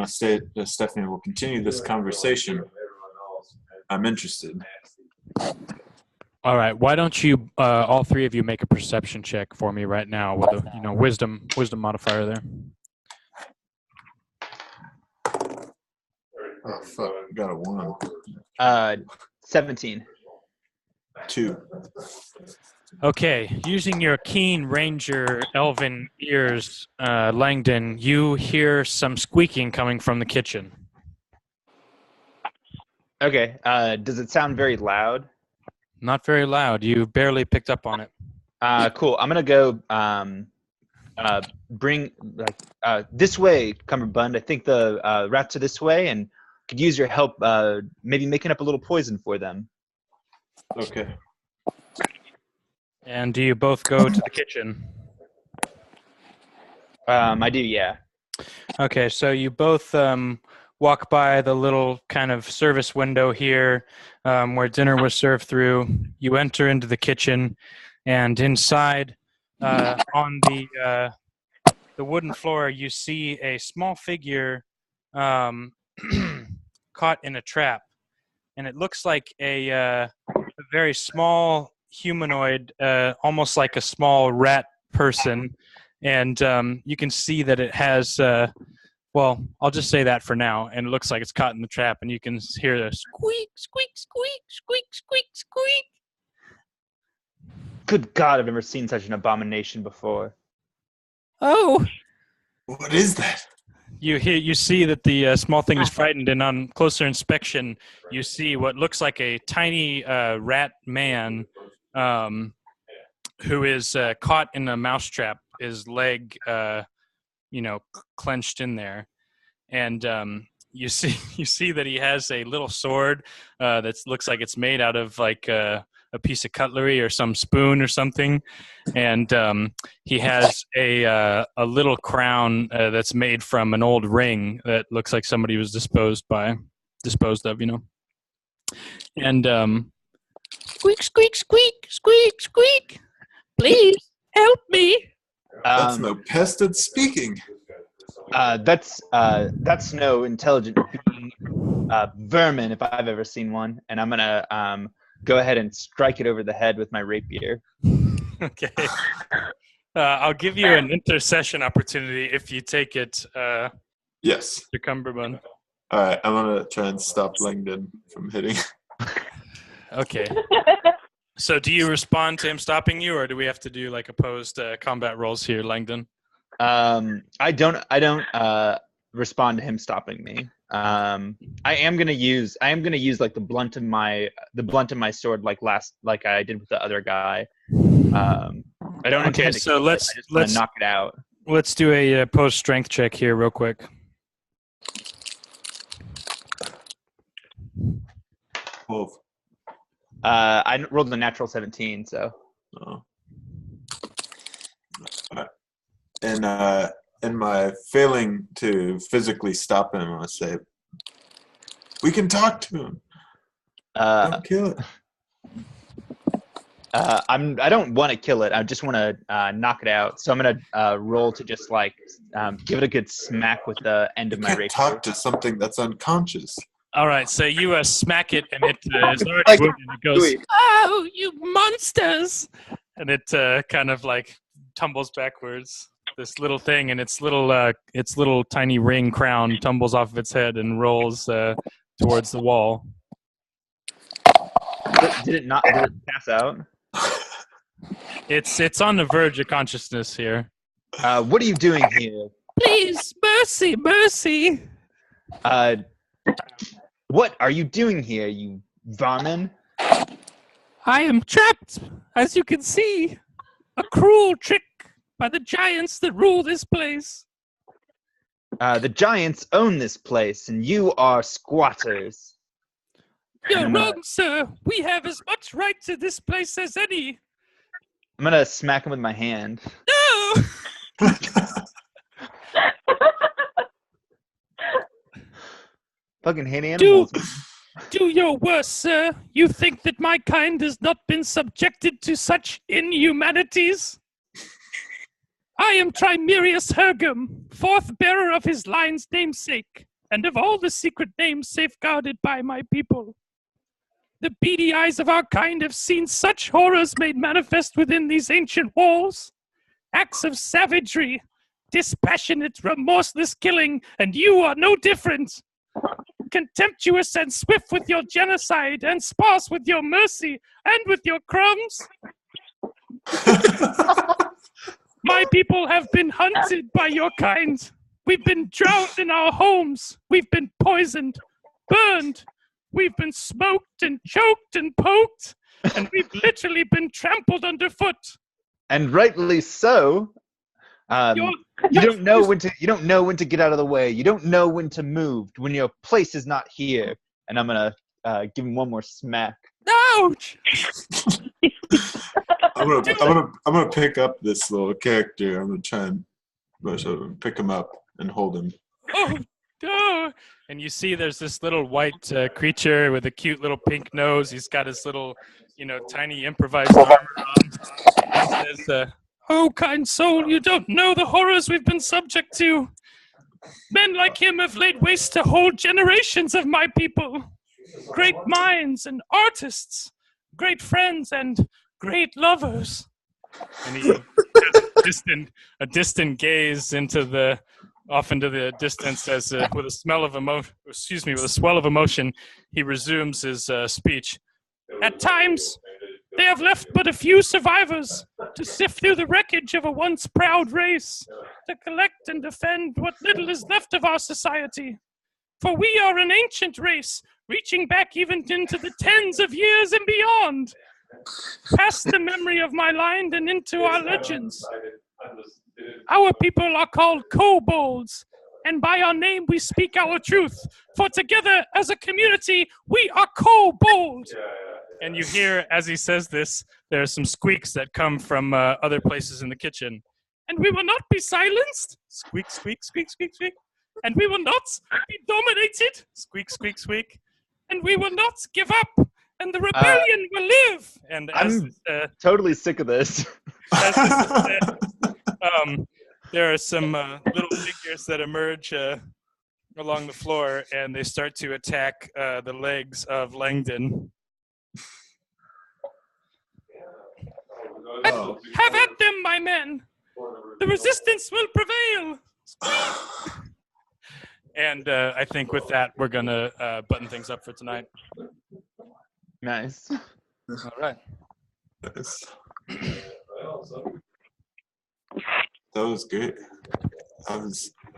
Stephanie, we'll continue this conversation. I'm interested. All right. Why don't you, all three of you, make a perception check for me right now with a, wisdom modifier there. Oh fuck! I got a 1. 17. 2. Okay. Using your keen ranger elven ears, Langdon, you hear some squeaking coming from the kitchen. Okay. Does it sound very loud? Not very loud. You barely picked up on it. Cool. I'm gonna go bring this way, Cumberbund. I think the rats are this way, and could use your help. Maybe making up a little poison for them. Okay. And do you both go to the kitchen? I do, yeah. Okay, so you both walk by the little kind of service window here where dinner was served through. You enter into the kitchen, and inside on the wooden floor, you see a small figure caught in a trap. And it looks like a very small humanoid, almost like a small rat person. And you can see that it has... well, I'll just say that for now. And it looks like it's caught in the trap, and you can hear the squeak, squeak, squeak, squeak, squeak, squeak. Good God, I've never seen such an abomination before. Oh! What is that? You see that the small thing is frightened, and on closer inspection, you see what looks like a tiny rat man who is caught in a mousetrap. His leg, clenched in there, and you see that he has a little sword that looks like it's made out of like a piece of cutlery or some spoon or something, and he has a little crown that's made from an old ring that looks like somebody was disposed of, and squeak, squeak, squeak, squeak, squeak, please help me. That's no pest that's speaking. That's no intelligent being, vermin if I've ever seen one, and I'm gonna go ahead and strike it over the head with my rapier. Okay. I'll give you an intercession opportunity if you take it, Yes. Mr. Cumberbund. All right, I'm gonna try and stop Langdon from hitting. Okay. So do you respond to him stopping you, or do we have to do like opposed combat rolls here, Langdon? I don't respond to him stopping me. I am gonna use like the blunt of my sword like I did with the other guy. I don't intend to kill it. I just want to knock it out. Let's do a opposed strength check here real quick. 12. I rolled a natural 17, so. Oh. And in my failing to physically stop him, I say, "We can talk to him. Don't kill it." I don't want to kill it. I just want to knock it out. So I'm gonna roll to just like give it a good smack with the end of my rapier. Talk to something that's unconscious. All right, so you smack it, and it is already wounded. It goes, "Oh, you monsters!" And it kind of like tumbles backwards. This little thing, and its little tiny ring crown tumbles off of its head and rolls towards the wall. Did it pass out? It's on the verge of consciousness here. What are you doing here? Please, mercy, mercy. What are you doing here, you varmin? I am trapped, as you can see. A cruel trick by the giants that rule this place. The giants own this place, and you are squatters. You're wrong, sir. We have as much right to this place as any. I'm gonna smack him with my hand. No! Fucking hate animals. Do your worst, sir. You think that my kind has not been subjected to such inhumanities? I am Trimerius Hergum, fourth bearer of his line's namesake, and of all the secret names safeguarded by my people. The beady eyes of our kind have seen such horrors made manifest within these ancient walls. Acts of savagery, dispassionate, remorseless killing, and you are no different. Contemptuous and swift with your genocide, and sparse with your mercy, and with your crumbs. My people have been hunted by your kind. We've been drowned in our homes. We've been poisoned, burned. We've been smoked and choked and poked, and we've literally been trampled underfoot. And rightly so. You don't know when to get out of the way. You don't know when to move when your place is not here. And I'm gonna give him one more smack. Ouch! I'm gonna pick up this little character. I'm gonna try and So pick him up and hold him. Oh, oh. And you see there's this little white creature with a cute little pink nose. He's got his little, tiny improvised armor on. He says, oh, kind soul, you don't know the horrors we've been subject to. Men like him have laid waste to whole generations of my people. Great minds and artists, great friends and great lovers. And he has a distant gaze off into the distance as with a swell of emotion, he resumes his speech. At times, they have left but a few survivors to sift through the wreckage of a once proud race, to collect and defend what little is left of our society. For we are an ancient race, reaching back even into the tens of years and beyond, past the memory of my line and into our legends. Our people are called kobolds, and by our name we speak our truth, for together as a community we are kobold. And you hear, as he says this, there are some squeaks that come from other places in the kitchen. And we will not be silenced. Squeak, squeak, squeak, squeak, squeak. And we will not be dominated. Squeak, squeak, squeak. And we will not give up. And the rebellion will live. And I'm totally sick of this. As this is said, there are some little figures that emerge along the floor, and they start to attack the legs of Langdon. Have at them, my men. The resistance will prevail. And I think with that, we're going to button things up for tonight. Nice. All right. Nice. That was great. I'm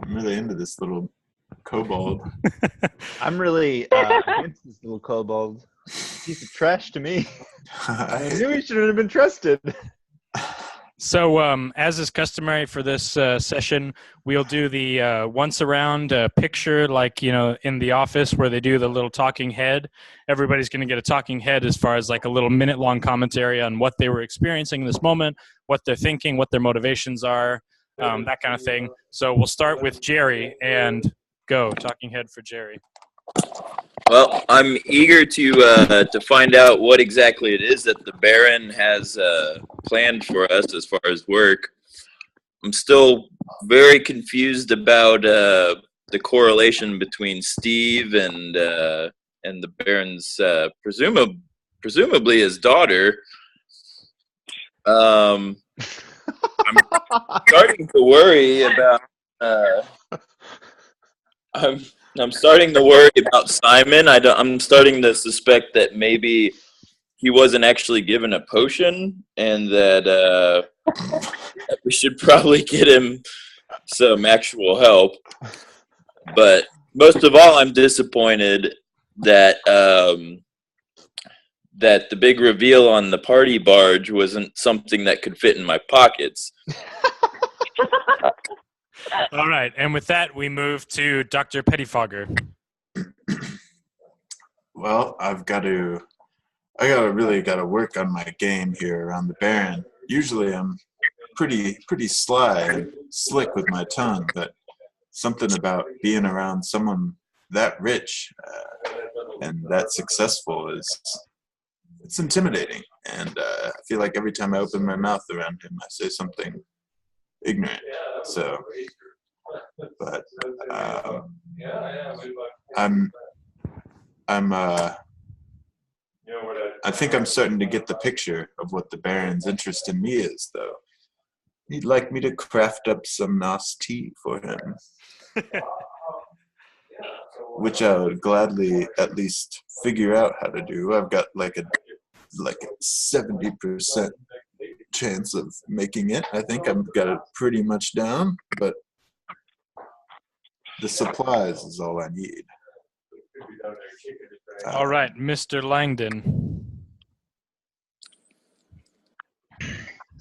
really into this little kobold. I'm really against this little kobold. Piece of trash to me. I knew he shouldn't have been trusted. So, as is customary for this session, we'll do the once around picture, like, in the office where they do the little talking head. Everybody's going to get a talking head as far as like a little minute-long commentary on what they were experiencing in this moment, what they're thinking, what their motivations are, that kind of thing. So we'll start with Jerry, and go. Talking head for Jerry. Well, I'm eager to find out what exactly it is that the Baron has planned for us as far as work. I'm still very confused about the correlation between Steve and the Baron's presumably his daughter. I'm starting to worry about. I'm starting to worry about Simon. I'm starting to suspect that maybe he wasn't actually given a potion, and that we should probably get him some actual help. But most of all, I'm disappointed that that the big reveal on the party barge wasn't something that could fit in my pockets. All right, and with that, we move to Dr. Pettifogger. Well, I really got to work on my game here around the Baron. Usually I'm pretty sly and slick with my tongue, but something about being around someone that rich and that successful it's intimidating. And I feel like every time I open my mouth around him, I say something ignorant. So, but I think I'm starting to get the picture of what the Baron's interest in me is, though. He'd like me to craft up some nice tea for him, which I would gladly at least figure out how to do. I've got like a 70% chance of making it. I think I've got it pretty much down, but the supplies is all I need. All right, Mr. Langdon.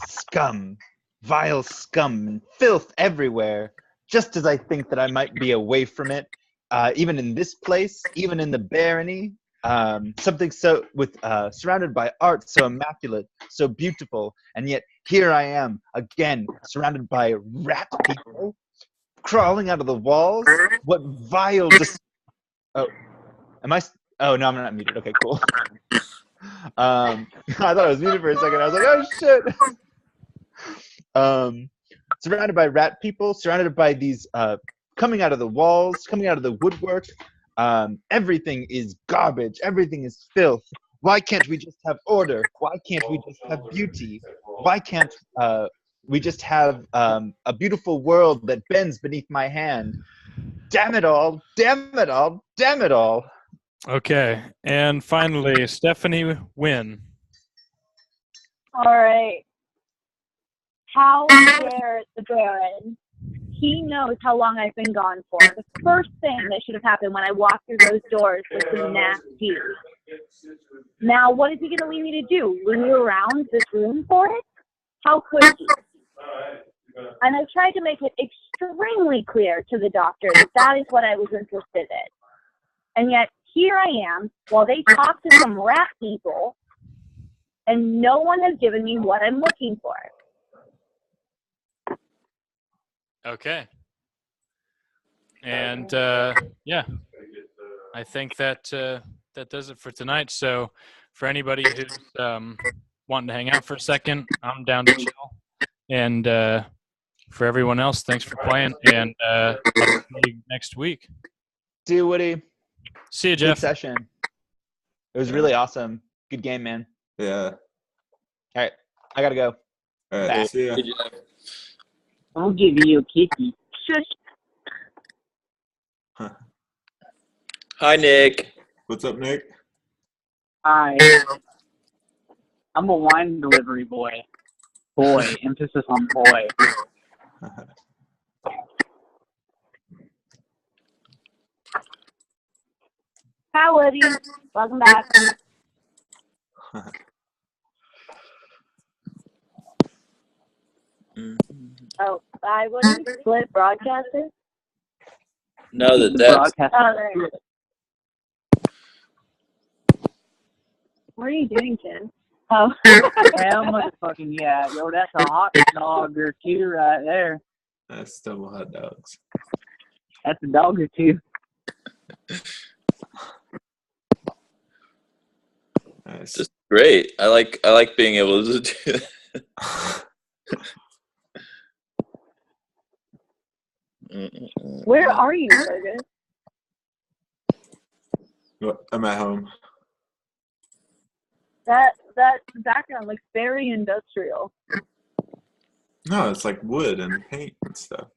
Scum, vile scum and filth everywhere. Just as I think that I might be away from it, even in this place, even in the barony, something so with surrounded by art so immaculate, so beautiful, and yet here I am again, surrounded by rat people, crawling out of the walls. What vile oh, am I? Oh no, I'm not muted. Okay, cool. I thought I was muted for a second. I was like, oh shit. Surrounded by rat people, surrounded by these coming out of the walls, coming out of the woodwork. Everything is garbage. Everything is filth. Why can't we just have order? Why can't we just have beauty? Why can't we just have a beautiful world that bends beneath my hand? Damn it all! Damn it all! Damn it all! Okay, and finally, Stephanie Wynn. All right. How dare the Baron? He knows how long I've been gone for. The first thing that should have happened when I walked through those doors was some nasty. Now, what is he going to leave me to do? Linger around this room for it? How could he? And I tried to make it extremely clear to the doctor that that is what I was interested in. And yet, here I am, while they talk to some rat people, and no one has given me what I'm looking for. Okay. And yeah, I think that that does it for tonight. So for anybody who's wanting to hang out for a second, I'm down to chill. And for everyone else, thanks for playing. And I'll see you next week. See you, Woody. See you, Good Jeff. session. It was really awesome. Good game, man. Yeah. All right, I gotta go. All right. Bye. See ya. I'll give you a kitty. Shush. Hi, Nick. What's up, Nick? Hi. I'm a wine delivery boy. Boy, emphasis on boy. Hi, Woody. Welcome back. Oh, hi, Woody. Split broadcaster. No, The that's broadcast. Oh, there you go. What are you doing, Ken? Oh. Hell, motherfucking yeah. Yo, that's a hot dog or two right there. That's double hot dogs. That's a dog or two. Nice. just great. I like being able to do that. Where are you, Fergus? I'm at home. That background looks very industrial. No, it's like wood and paint and stuff.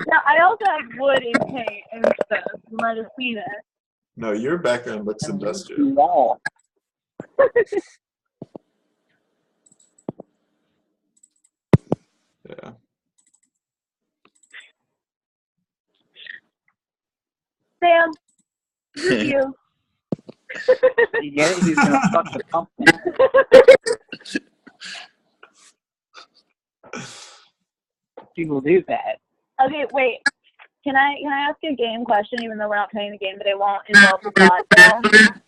Now, I also have wood and paint and stuff. You might have seen it. No, your background looks industrial. Wall. Yeah. Sam, review. You get it? He's gonna fuck the pumpkin. People do that. Okay, wait. Can I ask a game question, even though we're not playing the game, but it won't involve the podcast?